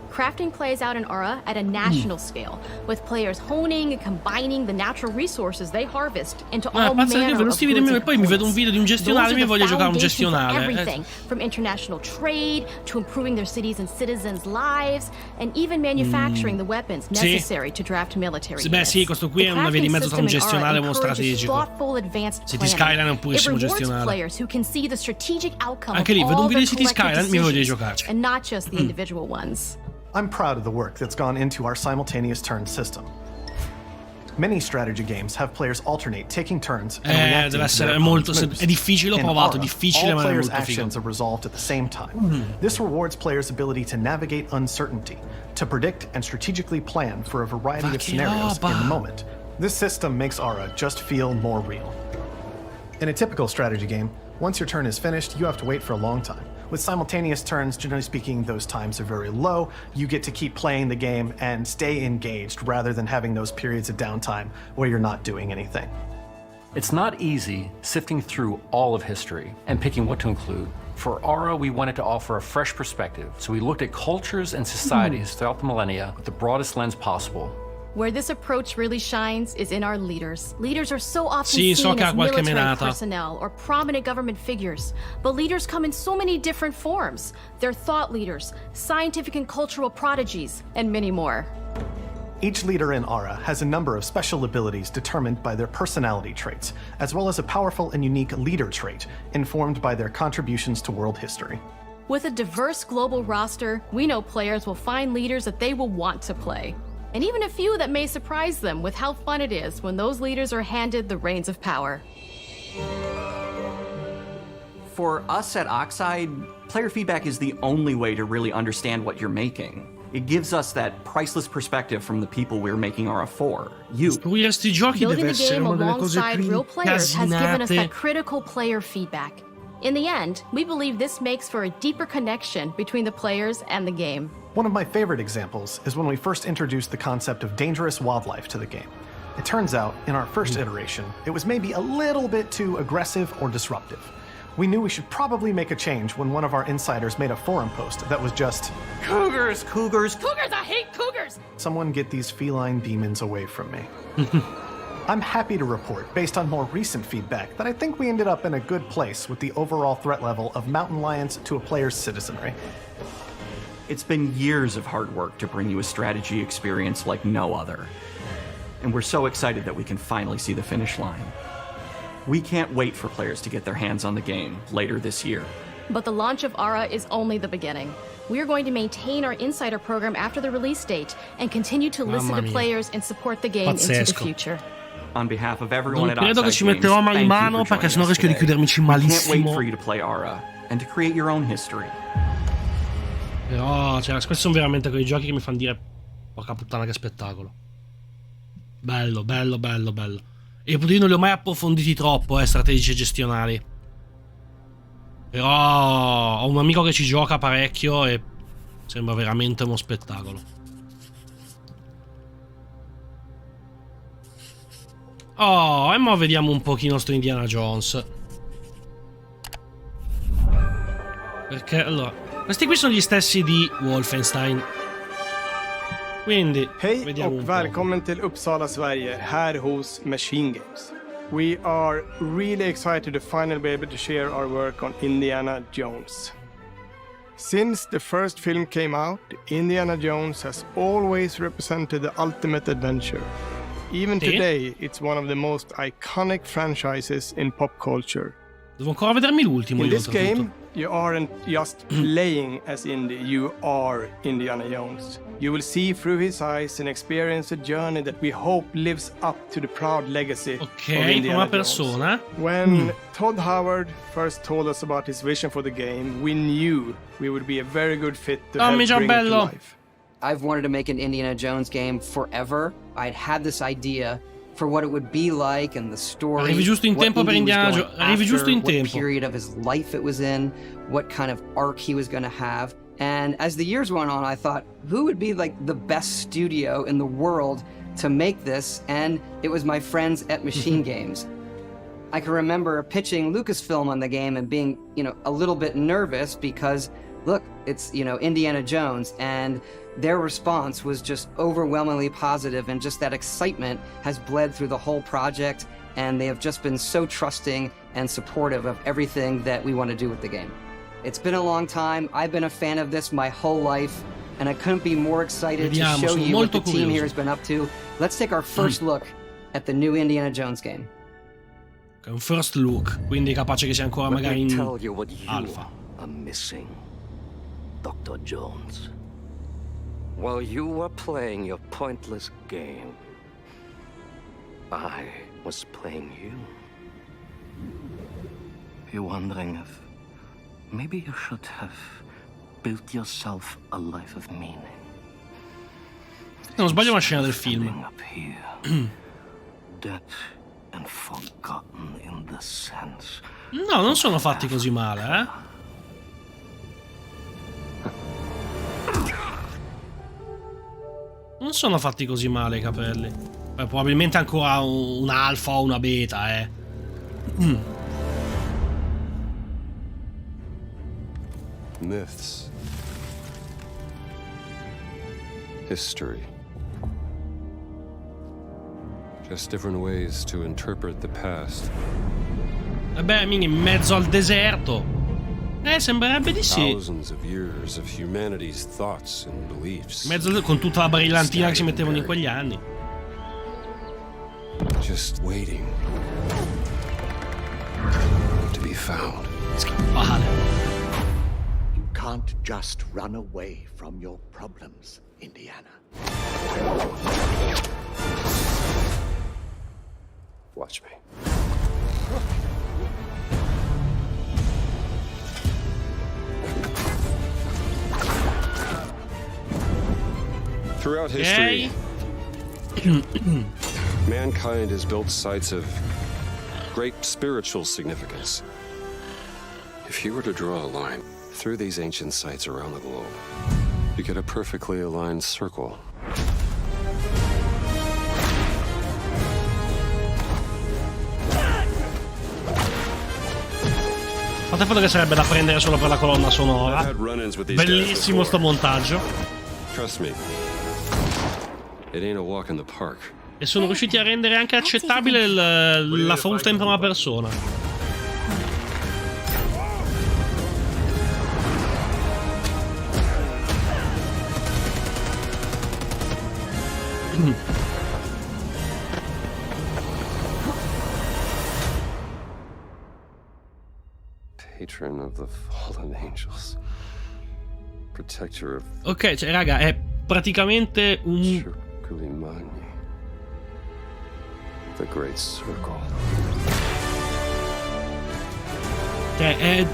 S16: Crafting plays out in Ara at a national scale, with players honing and combining the natural resources they harvest into all
S2: Pazza, io
S16: manner
S2: vedo
S16: of
S2: sti video
S16: goods
S2: e
S16: and
S2: poi mi vedo un
S16: points.
S2: video di un
S16: Those
S2: gestionale e
S16: are
S2: mi
S16: the
S2: voglio giocare a un
S16: foundation for
S2: gestionale.
S16: everything, from international trade to improving their cities and citizens' lives, and even manufacturing the weapons
S2: Sì.
S16: necessary to draft military
S2: Sì, beh, sì,
S16: units.
S2: questo qui
S16: The
S2: è una via di
S16: crafting
S2: mezzo tra un
S16: system in
S2: gestionale e
S16: Ara
S2: uno
S16: encourages
S2: strategico.
S16: thoughtful, advanced
S2: City
S16: planning.
S2: Skyline è un
S16: It
S2: purissimo
S16: rewards
S2: gestionale.
S16: players who can see the strategic outcome
S2: Anche lì,
S16: of
S2: vedo un
S16: all
S2: video
S16: their
S2: di City
S16: collective
S2: Skyline, mi voglio
S16: decisions,
S2: giocarci.
S16: and not just the individual ones.
S17: I'm proud of the work that's gone into our simultaneous turn system. Many strategy games have players alternate taking turns and reacting
S2: deve
S17: to
S2: essere
S17: their
S2: molto
S17: opponent's moves.
S2: è difficile, l'ho
S17: In
S2: provato,
S17: Ara,
S2: difficile
S17: all
S2: ma è
S17: players'
S2: molto figo.
S17: actions are resolved at the same time. This rewards players' ability to navigate uncertainty, to predict and strategically plan for a variety of scenarios in the moment. This system makes Ara just feel more real. In a typical strategy game, once your turn is finished, you have to wait for a long time. With simultaneous turns, generally speaking, those times are very low. You get to keep playing the game and stay engaged rather than having those periods of downtime where you're not doing anything.
S18: It's not easy sifting through all of history and picking what to include. For Ara, we wanted to offer a fresh perspective, so we looked at cultures and societies throughout the millennia with the broadest lens possible.
S16: Where this approach really shines is in our leaders. Leaders are so often
S2: Sì, so
S16: seen
S2: che ha
S16: as
S2: qualche
S16: military
S2: menata.
S16: personnel or prominent government figures. But leaders come in so many different forms. They're thought leaders, scientific and cultural prodigies, and many more.
S17: Each leader in Ara has a number of special abilities determined by their personality traits, as well as a powerful and unique leader trait informed by their contributions to world history.
S16: With a diverse global roster, we know players will find leaders that they will want to play. And even a few that may surprise them with how fun it is when those leaders are handed the reins of power.
S15: For us at Oxide, player feedback is the only way to really understand what you're making. It gives us that priceless perspective from the people we're making Ara for, you.
S2: Costruire sti giochi
S16: Building
S2: deve
S16: the
S2: essere
S16: game
S2: una delle cose
S16: alongside
S2: più
S16: real players has given us
S2: incasinate.
S16: that critical player feedback. In the end, we believe this makes for a deeper connection between the players and the game.
S17: One of my favorite examples is when we first introduced the concept of dangerous wildlife to the game. It turns out, in our first iteration, it was maybe a little bit too aggressive or disruptive. We knew we should probably make a change when one of our insiders made a forum post that was just,
S13: Cougars!
S16: Cougars! Cougars! I hate cougars!
S17: Someone get these feline demons away from me. I'm happy to report, based on more recent feedback, that I think we ended up in a good place with the overall threat level of mountain lions to a player's citizenry.
S15: It's been years of hard work to bring you a strategy experience like no other. And we're so excited that we can finally see the finish line. We can't wait for players to get their hands on the game later this year.
S16: But the launch of ARA is only the beginning. We are going to maintain our insider program after the release date and continue to listen to players and support the game into the future.
S15: On behalf of everyone
S2: Non
S15: at
S2: credo che
S15: Outside
S2: ci metterò
S15: Games,
S2: mano in
S15: thank you
S2: mano
S15: for
S2: perché
S15: joining
S2: sennò
S15: us
S2: rischio di
S15: today.
S2: chiudermici
S15: We can't wait
S2: malissimo.
S15: for you to play Aura and to create your own history.
S2: Però, cioè, questi sono veramente quei giochi che mi fanno dire porca puttana che spettacolo. Bello, bello, bello, bello. E io non li ho mai approfonditi troppo, strategici e gestionali. Però ho un amico che ci gioca parecchio e sembra veramente uno spettacolo. Oh, e mo vediamo un pochino sto Indiana Jones. Perché, allora, questi qui sono gli stessi di Wolfenstein. Quindi,
S13: Hej och välkommen till Uppsala, Sverige, här hos Machine Games. We are really excited to finally be able to share our work on Indiana Jones. Since the first film came out, Indiana Jones has always represented the ultimate adventure. Even today, it's one of the most iconic franchises in pop culture.
S2: Devo ancora vedermi l'ultimo.
S13: In this game, you aren't just playing as Indy, you are Indiana Jones. You will see through his eyes and experience a journey that we hope lives up to the proud legacy of Indiana
S2: come persona.
S13: Jones. When Todd Howard first told us about his vision for the game, we knew we would be a very good fit to help bring it to life.
S19: I've wanted to make an Indiana Jones game forever. I'd had this idea for what it would be like and the story.
S2: Arrivi giusto in tempo per Indiana Jones. Arrivi giusto in tempo.
S19: What period of his life it was in, what kind of arc he was going to have. And as the years went on, I thought, who would be like the best studio in the world to make this? And it was my friends at Machine Games. I can remember pitching Lucasfilm on the game and being, a little bit nervous because, look, it's, Indiana Jones, and their response was just overwhelmingly positive, and just that excitement has bled through the whole project, and they have just been so trusting and supportive of everything that we want to do with the game. It's been a long time. I've been a fan of this my whole life, and I couldn't be more excited to show you what the team here has been up to. Let's take our first look at the new Indiana Jones game.
S2: Un first look, quindi capace che sia ancora magari in alfa.
S20: Are missing, Dr. Jones. While you were playing your pointless game, I was playing you. You're wondering if maybe you should have built yourself a life of meaning.
S2: Non sbaglio, una scena del film.
S20: Up here, dead and forgotten in the sense.
S2: No, non sono fatti così male, eh? Non sono fatti così male i capelli. Beh, probabilmente ancora un alfa o una beta, eh.
S21: Myths. History. Just different ways to interpret the past.
S2: E beh, in mezzo al deserto. Sembrerebbe di sì.
S21: Thousands of years of humanity's thoughts and beliefs.
S2: Mezzo con tutta la brillantina che si mettevano in quegli anni.
S21: Just waiting to be found.
S2: Schifale.
S22: You can't just run away from your problems, Indiana.
S21: Watch me. Throughout history, mankind has built sites of great spiritual significance. If you were to draw a line through these ancient sites around the globe, you get a perfectly aligned circle.
S2: Fate fatto che sarebbe da prendere solo per la colonna sonora. Bellissimo sto montaggio.
S21: Trust me. It ain't a walk in the park.
S2: E sono riusciti a rendere anche accettabile la frusta in prima persona.
S21: Patron of the fallen angels. Protector of...
S2: Ok, cioè raga, è praticamente un...
S21: The Great Circle.
S2: Cioè è...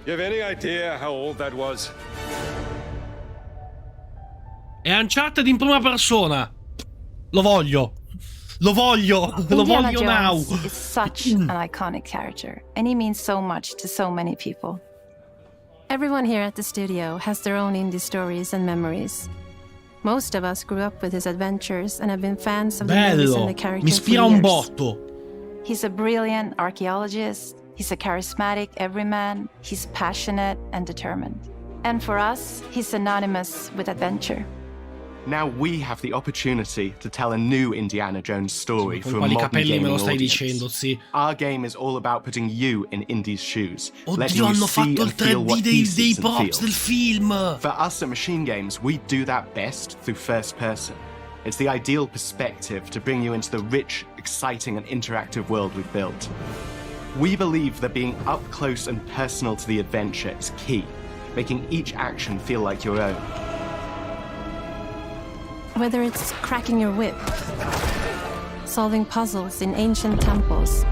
S21: You have any idea how old that was?
S2: È Uncharted in prima persona. Lo voglio. Lo voglio. Lo voglio now.
S1: Indiana Jones is such an iconic character, and he means so much to so many people. Everyone here at the studio has their own indie stories and memories. Most of us grew up with his adventures and have been fans of the movies and the characters.
S2: Mi ispira un botto.
S1: He's a brilliant archaeologist. He's a charismatic everyman. He's passionate and determined. And for us, he's synonymous with adventure.
S4: Now we have the opportunity to tell a new Indiana Jones story for a modern gaming audience. Our game is all about putting you in Indy's shoes, letting you see and feel what he sees and feels. For us at Machine Games, we do that best through first person. It's the ideal perspective to bring you into the rich, exciting and interactive world we've built. We believe that being up close and personal to the adventure is key, making each action feel like your own.
S1: Whether it's cracking your whip, solving puzzles in ancient temples,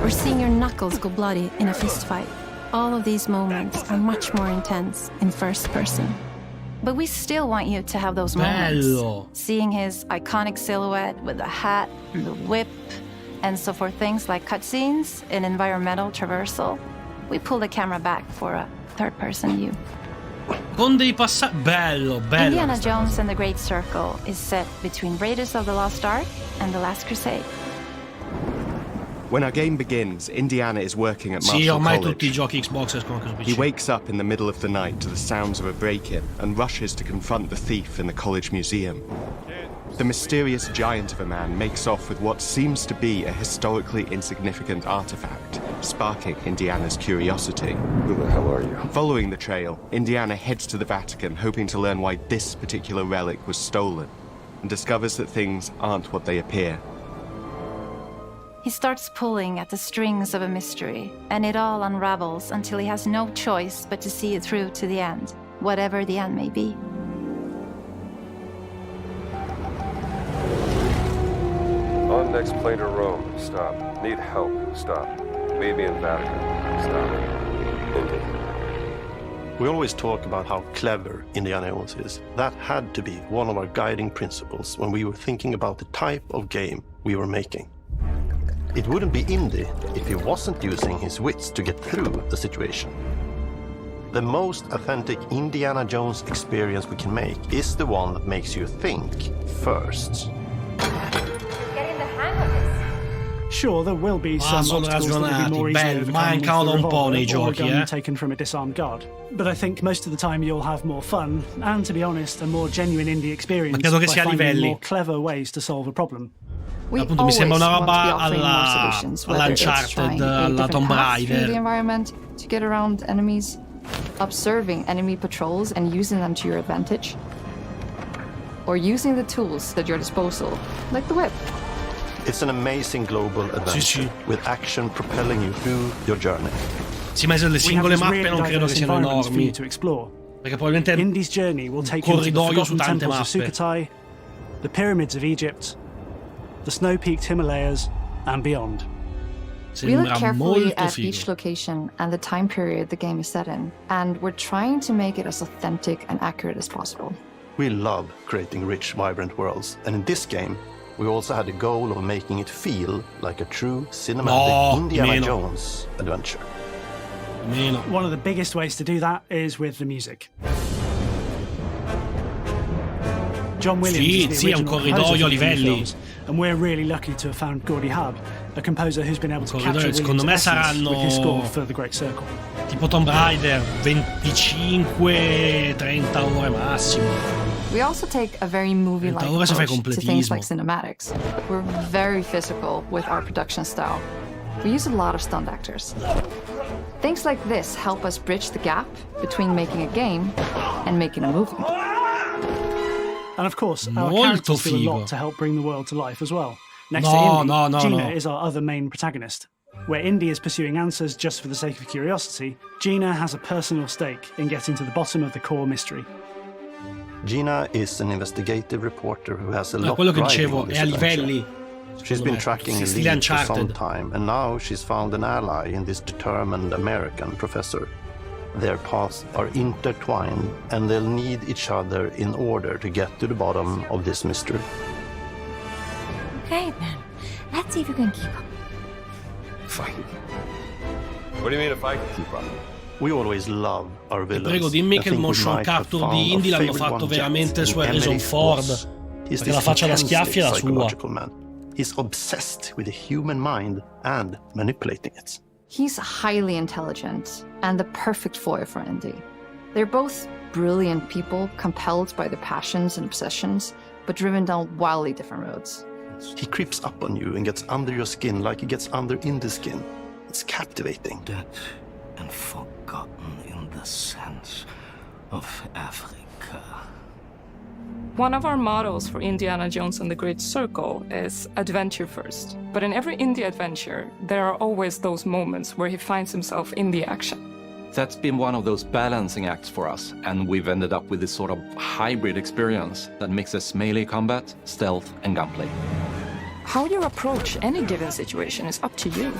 S1: or seeing your knuckles go bloody in a fistfight, all of these moments are much more intense in first person. But we still want you to have those moments. Seeing his iconic silhouette with the hat, the whip, and so for things like cutscenes and environmental traversal, we pull the camera back for a third-person view.
S2: Con dei passaggi... Bello.
S1: Indiana Jones and the Great Circle is set between Raiders of the Lost Ark and The Last Crusade.
S4: When our game begins, Indiana is working at Marshall
S2: ormai
S4: College.
S2: tutti i giochi Xbox escono anche su PC.
S4: He wakes up in the middle of the night to the sounds of a break-in and rushes to confront the thief in the college museum. The mysterious giant of a man makes off with what seems to be a historically insignificant artifact, sparking Indiana's curiosity.
S21: Who the hell are you?
S4: Following the trail, Indiana heads to the Vatican, hoping to learn why this particular relic was stolen, and discovers that things aren't what they appear.
S1: He starts pulling at the strings of a mystery, and it all unravels until he has no choice but to see it through to the end, whatever the end may be.
S21: On next plane to Rome. Stop. Need help. Stop. Meet me in Vatican. Stop. Indy.
S23: We always talk about how clever Indiana Jones is. That had to be one of our guiding principles when we were thinking about the type of game we were making. It wouldn't be Indy if he wasn't using his wits to get through the situation. The most authentic Indiana Jones experience we can make is the one that makes you think first.
S24: Sure, there will be some obstacles that will be more easily overcome with the revolver or a gun taken from a disarmed guard. But I think most of the time you'll have more fun, and to be honest, a more genuine indie experience by finding more clever ways to solve a problem.
S2: Appunto mi sembra una roba all'Uncharted, alla Tomb Raider.
S25: The environment to get around enemies, observing enemy patrols and using them to your advantage, or using the tools at your disposal, like the whip.
S23: It's an amazing global adventure with action propelling you through your journey.
S2: Sì, ma le singole mappe non credo che siano enormi. Perché probabilmente è
S24: Indy's journey will take you to the forgotten temples of Sukhothai, the pyramids of Egypt, the snow-peaked Himalayas, and beyond.
S25: We look carefully at each location and the time period the game is set in, and we're trying to make it as authentic and accurate as possible.
S23: We love creating rich, vibrant worlds, and in this game, we also had the goal of making it feel like a true cinematic Indiana Jones adventure.
S24: One of the biggest ways to do that is with the music. John Williams is the original composer for these films, And we're really lucky to have found Gordy Hub, a composer who's been able to capture
S2: secondo me
S24: Williams' essence with his score
S2: saranno
S24: for The Great Circle.
S2: tipo Tomb Raider, 25-30 ore massimo.
S25: We also take a very movie-like approach to things like cinematics. We're very physical with our production style. We use a lot of stunt actors. Things like this help us bridge the gap between making a game and making a movie.
S24: And of course, our characters do a lot to help bring the world to life as well. Next to Indy, Gina is our other main protagonist. Where Indy is pursuing answers just for the sake of curiosity, Gina has a personal stake in getting to the bottom of the core mystery.
S23: Gina is an investigative reporter who has a lot
S2: quello che
S23: riding
S2: dicevo
S23: on this
S2: è a
S23: adventure.
S2: livelli.
S23: She's been tracking a lead for some time, and now she's found an ally in this determined American professor. Their paths are intertwined, and they'll need each other in order to get to the bottom of this mystery.
S3: Okay, then. Let's see if you can keep up.
S21: Fight. What do you mean if I can keep up?
S23: We always love our villains.
S2: Prego, dimmi che il motion capture di Indy l'hanno fatto veramente su Harrison Ford. Perché la faccia da schiaffi è la sua.
S23: He's obsessed with the human mind and manipulating it.
S25: He's highly intelligent and the perfect foil for Indy. They're both brilliant people, compelled by their passions and obsessions, but driven down wildly different roads.
S23: He creeps up on you and gets under your skin like he gets under Indy's skin. It's captivating.
S20: Dead and forgotten in the sense of Africa.
S5: One of our mottos for Indiana Jones and the Great Circle is adventure first. But in every Indy adventure, there are always those moments where he finds himself in the action.
S18: That's been one of those balancing acts for us, and we've ended up with this sort of hybrid experience that mixes melee combat, stealth, and gunplay.
S5: How you approach any given situation is up to you.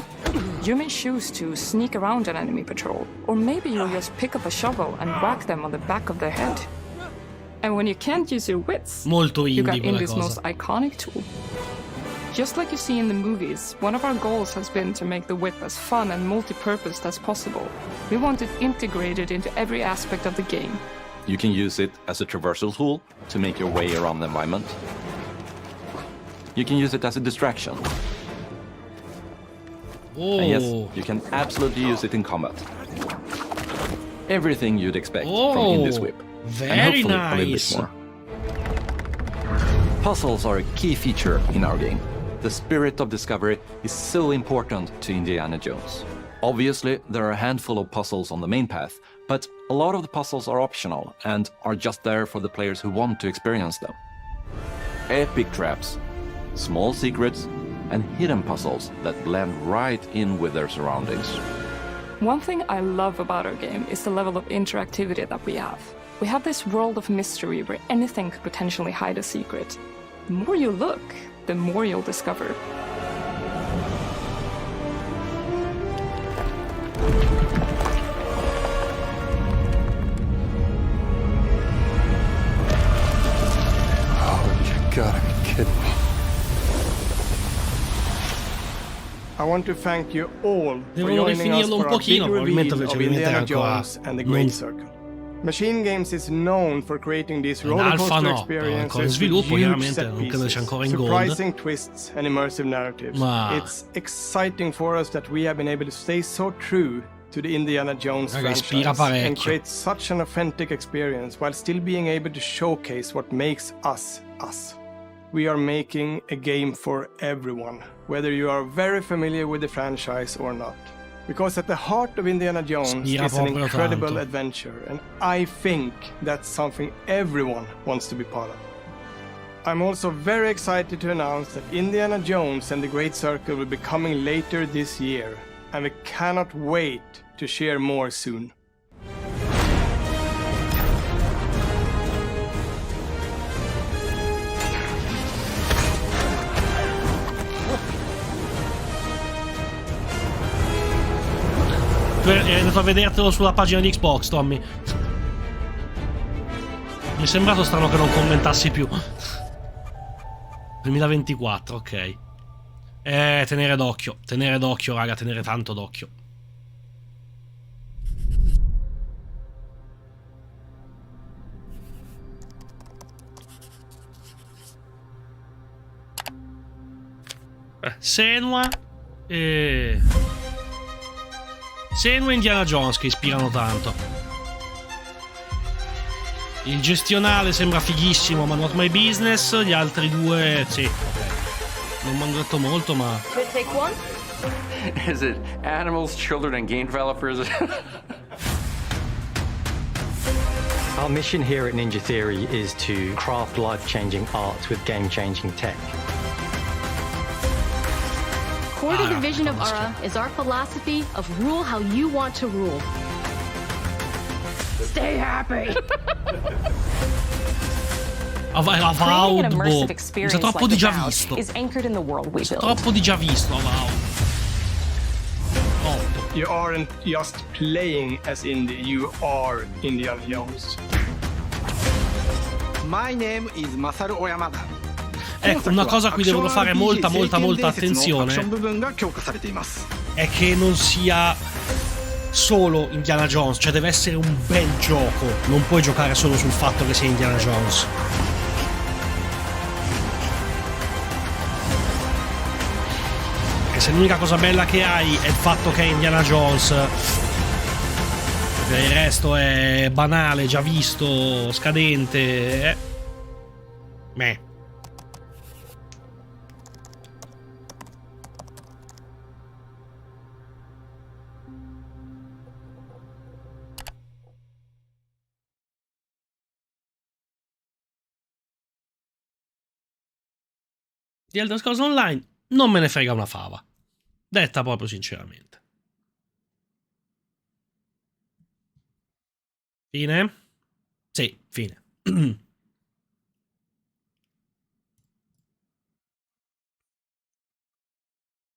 S5: You may choose to sneak around an enemy patrol, or maybe you'll just pick up a shovel and whack them on the back of their head. And when you can't use your wits, you got Indy's most iconic tool. Just like you see in the movies, one of our goals has been to make the whip as fun and multi-purposed as possible. We want it integrated into every aspect of the game.
S18: You can use it as a traversal tool to make your way around the environment. You can use it as a distraction. And yes, you can absolutely use it in combat. Everything you'd expect from Indy's whip.
S2: Very
S18: and hopefully
S2: nice.
S18: a little bit more. Puzzles are a key feature in our game. The spirit of discovery is so important to Indiana Jones. Obviously, there are a handful of puzzles on the main path, but a lot of the puzzles are optional and are just there for the players who want to experience them. Epic traps, small secrets, and hidden puzzles that blend right in with their surroundings.
S5: One thing I love about our game is the level of interactivity that we have. We have this world of mystery where anything could potentially hide a secret. The more you look, the more you'll discover.
S21: Oh, you gotta be kidding me.
S13: I want to thank you all for joining us for our big reveal of Indiana Jones and the Great Circle. Machine Games is known for creating these rollercoaster experiences with huge set pieces, surprising twists and immersive narratives. It's exciting for us that we have been able to stay so true to the Indiana Jones franchise and create such an authentic experience while still being able to showcase what makes us us. We are making a game for everyone, whether you are very familiar with the franchise or not. Because at the heart of Indiana Jones is an incredible adventure, and I think that's something everyone wants to be part of. I'm also very excited to announce that Indiana Jones and the Great Circle will be coming later this year, and we cannot wait to share more soon.
S2: È andato a vedertelo sulla pagina di Xbox, Tommy. Mi è sembrato strano che non commentassi più. 2024, ok. Tenere d'occhio, raga, tenere tanto d'occhio. Senua e Indiana Jones che ispirano tanto. Il gestionale sembra fighissimo, ma not my business. Gli altri due, sì, ok. Non mi hanno detto molto, ma...
S7: Take one?
S18: Is it animals, children, and game developers?
S8: Our mission here at Ninja Theory is to craft life-changing art with game-changing tech.
S16: Core to the vision of Ara is our philosophy of rule how you want to rule. Stay happy!
S2: Avowed, boh. Mi sa troppo di già visto.
S5: Is anchored in the world we build.
S2: Troppo di già visto, Avowed.
S9: You aren't just playing as indie, you are Indiana Jones.
S13: My name is Masaru Oyamada.
S2: Ecco, una cosa a cui devono fare molta attenzione è che non sia solo Indiana Jones, cioè deve essere un bel gioco, non puoi giocare solo sul fatto che sia Indiana Jones. Perché se l'unica cosa bella che hai è il fatto che è Indiana Jones, perché il resto è banale, già visto, scadente, meh. Di Elder Scrolls Online non me ne frega una fava, detta proprio sinceramente. Fine? Sì, fine.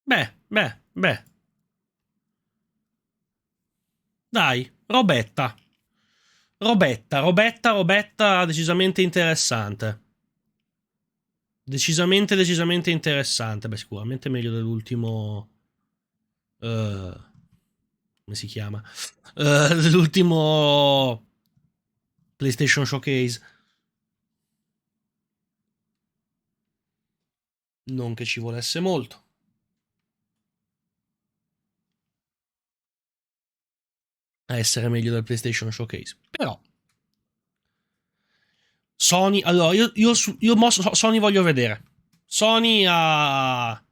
S2: Beh. Dai, robetta, decisamente interessante. Decisamente interessante. Beh, sicuramente meglio dell'ultimo... come si chiama? L'ultimo PlayStation Showcase. Non che ci volesse molto. A essere meglio del PlayStation Showcase. Però... Sony, allora io Sony voglio vedere. Sony hanno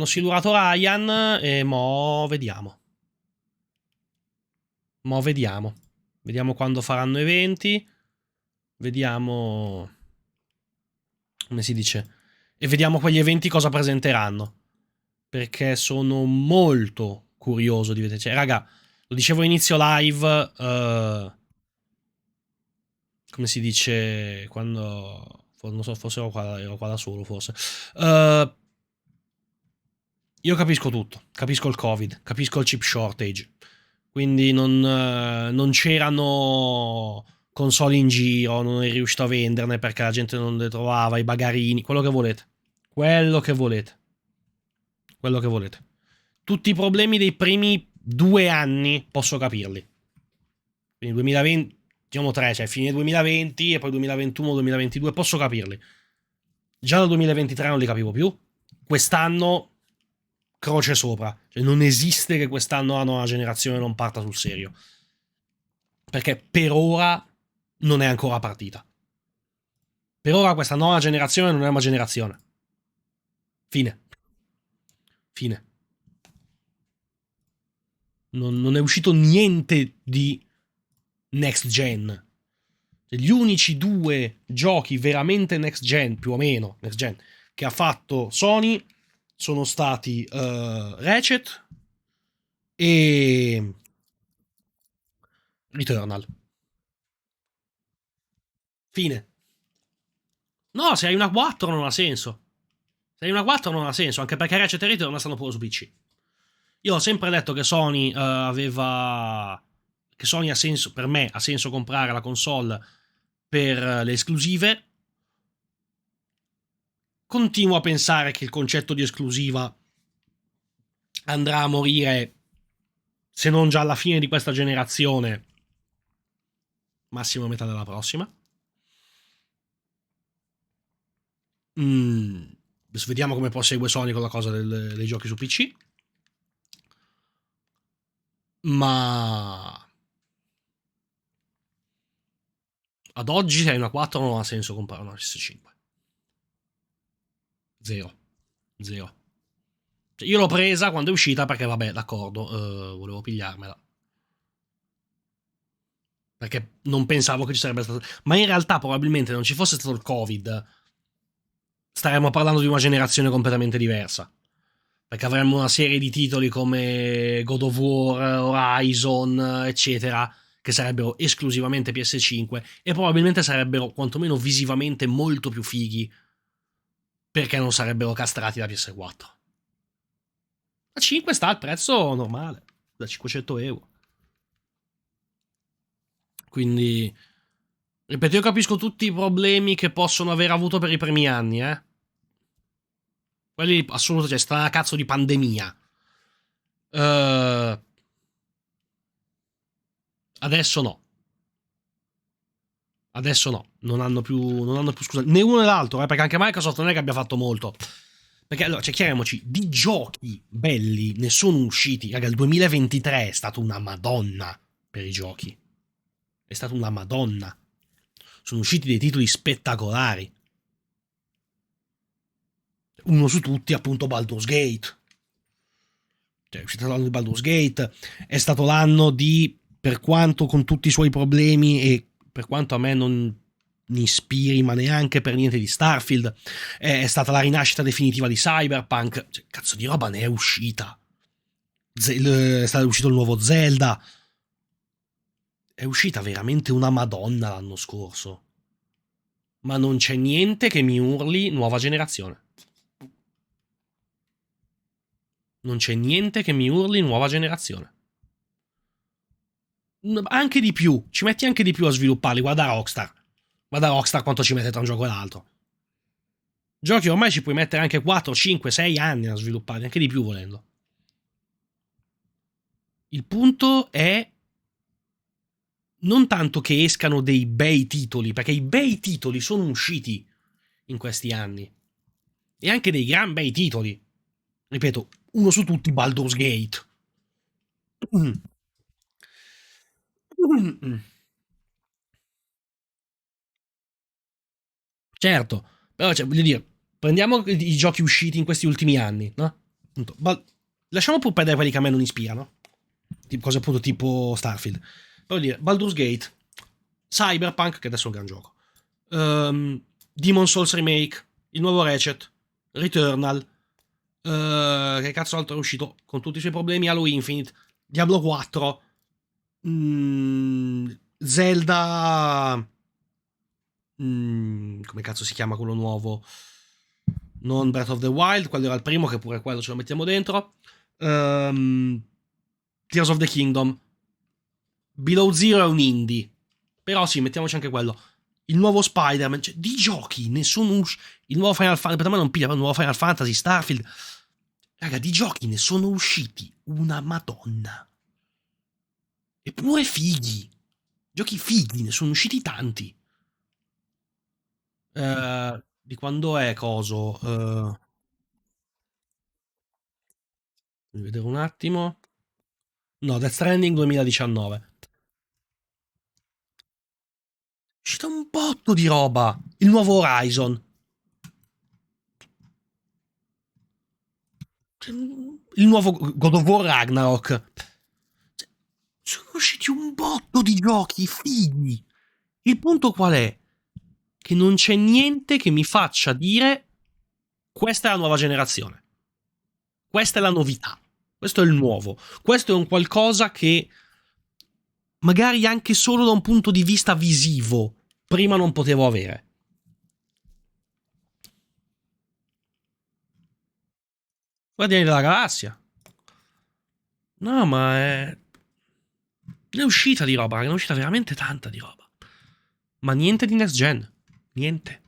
S2: silurato Ryan e mo vediamo. Vediamo quando faranno eventi. Vediamo come si dice. E vediamo quegli eventi cosa presenteranno. Perché sono molto curioso di vedere. Cioè, raga, lo dicevo inizio live. Come si dice quando... Non so, forse ero qua da solo, forse. Io capisco tutto. Capisco il Covid. Capisco il chip shortage. Quindi non c'erano console in giro, non è riuscito a venderne perché la gente non le trovava, i bagarini, quello che volete. Tutti i problemi dei primi 2 anni posso capirli. Quindi 2020... diciamo 3, cioè fine 2020 e poi 2021-2022, posso capirli. Già dal 2023 non li capivo più. Quest'anno croce sopra. Cioè non esiste che quest'anno la nuova generazione non parta sul serio. Perché per ora non è ancora partita. Per ora questa nuova generazione non è una generazione. Fine. Non è uscito niente di next gen. Gli unici 2 giochi veramente next gen, più o meno next gen, che ha fatto Sony sono stati Ratchet e Returnal. Fine. No, se hai una 4 non ha senso. Anche perché Ratchet e Returnal stanno pure su PC. Io ho sempre detto che Sony che Sony ha senso, per me ha senso comprare la console per le esclusive. Continuo a pensare che il concetto di esclusiva andrà a morire, se non già alla fine di questa generazione, massimo a metà della prossima. Adesso vediamo come prosegue Sony con la cosa dei giochi su PC. Ma ad oggi, se hai una 4, non ha senso comprare una PS5. Zero. Cioè, io l'ho presa quando è uscita perché, vabbè, d'accordo, volevo pigliarmela. Perché non pensavo che ci sarebbe stato... Ma in realtà probabilmente non ci fosse stato il Covid, staremmo parlando di una generazione completamente diversa. Perché avremmo una serie di titoli come God of War, Horizon, eccetera, che sarebbero esclusivamente PS5 e probabilmente sarebbero quantomeno visivamente molto più fighi perché non sarebbero castrati da PS4. La 5 sta al prezzo normale, da 500 euro. Quindi, ripeto, io capisco tutti i problemi che possono aver avuto per i primi anni, Quelli assolutamente, cioè, sta una cazzo di pandemia. Adesso no. Adesso no, non hanno più scusa, né uno né l'altro, perché anche Microsoft non è che abbia fatto molto. Perché allora, cioè, chiariamoci, di giochi belli ne sono usciti. Raga, il 2023 è stato una madonna per i giochi. È stata una madonna. Sono usciti dei titoli spettacolari. Uno su tutti, appunto, Baldur's Gate. Cioè, è uscito l'anno di Baldur's Gate. È stato l'anno di, per quanto con tutti i suoi problemi e per quanto a me non mi ispiri, ma neanche per niente, di Starfield, è stata la rinascita definitiva di Cyberpunk. Cioè, cazzo di roba ne è uscita. È stato uscito il nuovo Zelda. È uscita veramente una madonna l'anno scorso. Ma non c'è niente che mi urli nuova generazione. Non c'è niente che mi urli nuova generazione. Anche di più. Ci metti anche di più a svilupparli. Guarda Rockstar. Guarda Rockstar quanto ci mette tra un gioco e l'altro. Giochi ormai ci puoi mettere anche 4, 5, 6 anni a svilupparli. Anche di più volendo. Il punto è non tanto che escano dei bei titoli, perché i bei titoli sono usciti in questi anni. E anche dei gran bei titoli. Ripeto, uno su tutti, Baldur's Gate. Certo, però, cioè, voglio dire, prendiamo i giochi usciti in questi ultimi anni, no? Appunto, lasciamo pur perdere quelli che a me non ispirano. Cose appunto tipo Starfield. Però dire, Baldur's Gate, Cyberpunk, che adesso è un gran gioco, Demon's Souls Remake, il nuovo Ratchet, Returnal, che cazzo altro è uscito con tutti i suoi problemi, Halo Infinite, Diablo 4, Zelda, come cazzo si chiama quello nuovo? Non Breath of the Wild, quello era il primo, che pure quello ce lo mettiamo dentro. Tears of the Kingdom. Below Zero è un indie, però sì, mettiamoci anche quello. Il nuovo Spider-Man, cioè, di giochi ne sono il nuovo Final Fantasy, per me non piglia, il nuovo Final Fantasy, Starfield. Raga, di giochi ne sono usciti una madonna. Eppure fighi. Giochi fighi, ne sono usciti tanti. Di quando è coso? Devo vedere un attimo. No, Death Stranding 2019. È uscito un botto di roba. Il nuovo Horizon. Il nuovo God of War Ragnarok. Sono usciti un botto di giochi fighi. Il punto qual è? Che non c'è niente che mi faccia dire questa è la nuova generazione. Questa è la novità. Questo è il nuovo. Questo è un qualcosa che magari anche solo da un punto di vista visivo prima non potevo avere. Guardiani della Galassia. No, ma è... Ne è uscita di roba, ne è uscita veramente tanta di roba. Ma niente di next gen. Niente.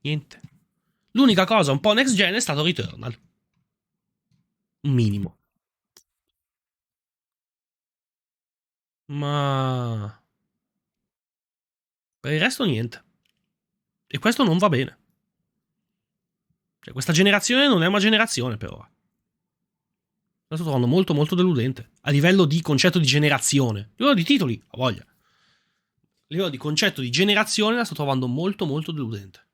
S2: Niente. L'unica cosa un po' next gen è stato Returnal. Un minimo. Ma... per il resto niente. E questo non va bene. Cioè, questa generazione non è una generazione per ora. La sto trovando molto molto deludente. A livello di concetto di generazione. A livello di titoli, a voglia. A livello di concetto di generazione la sto trovando molto molto deludente.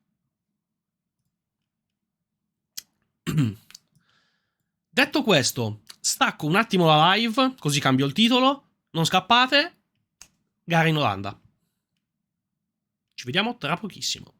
S2: Detto questo, stacco un attimo la live, così cambio il titolo. Non scappate. Gara in Olanda. Ci vediamo tra pochissimo.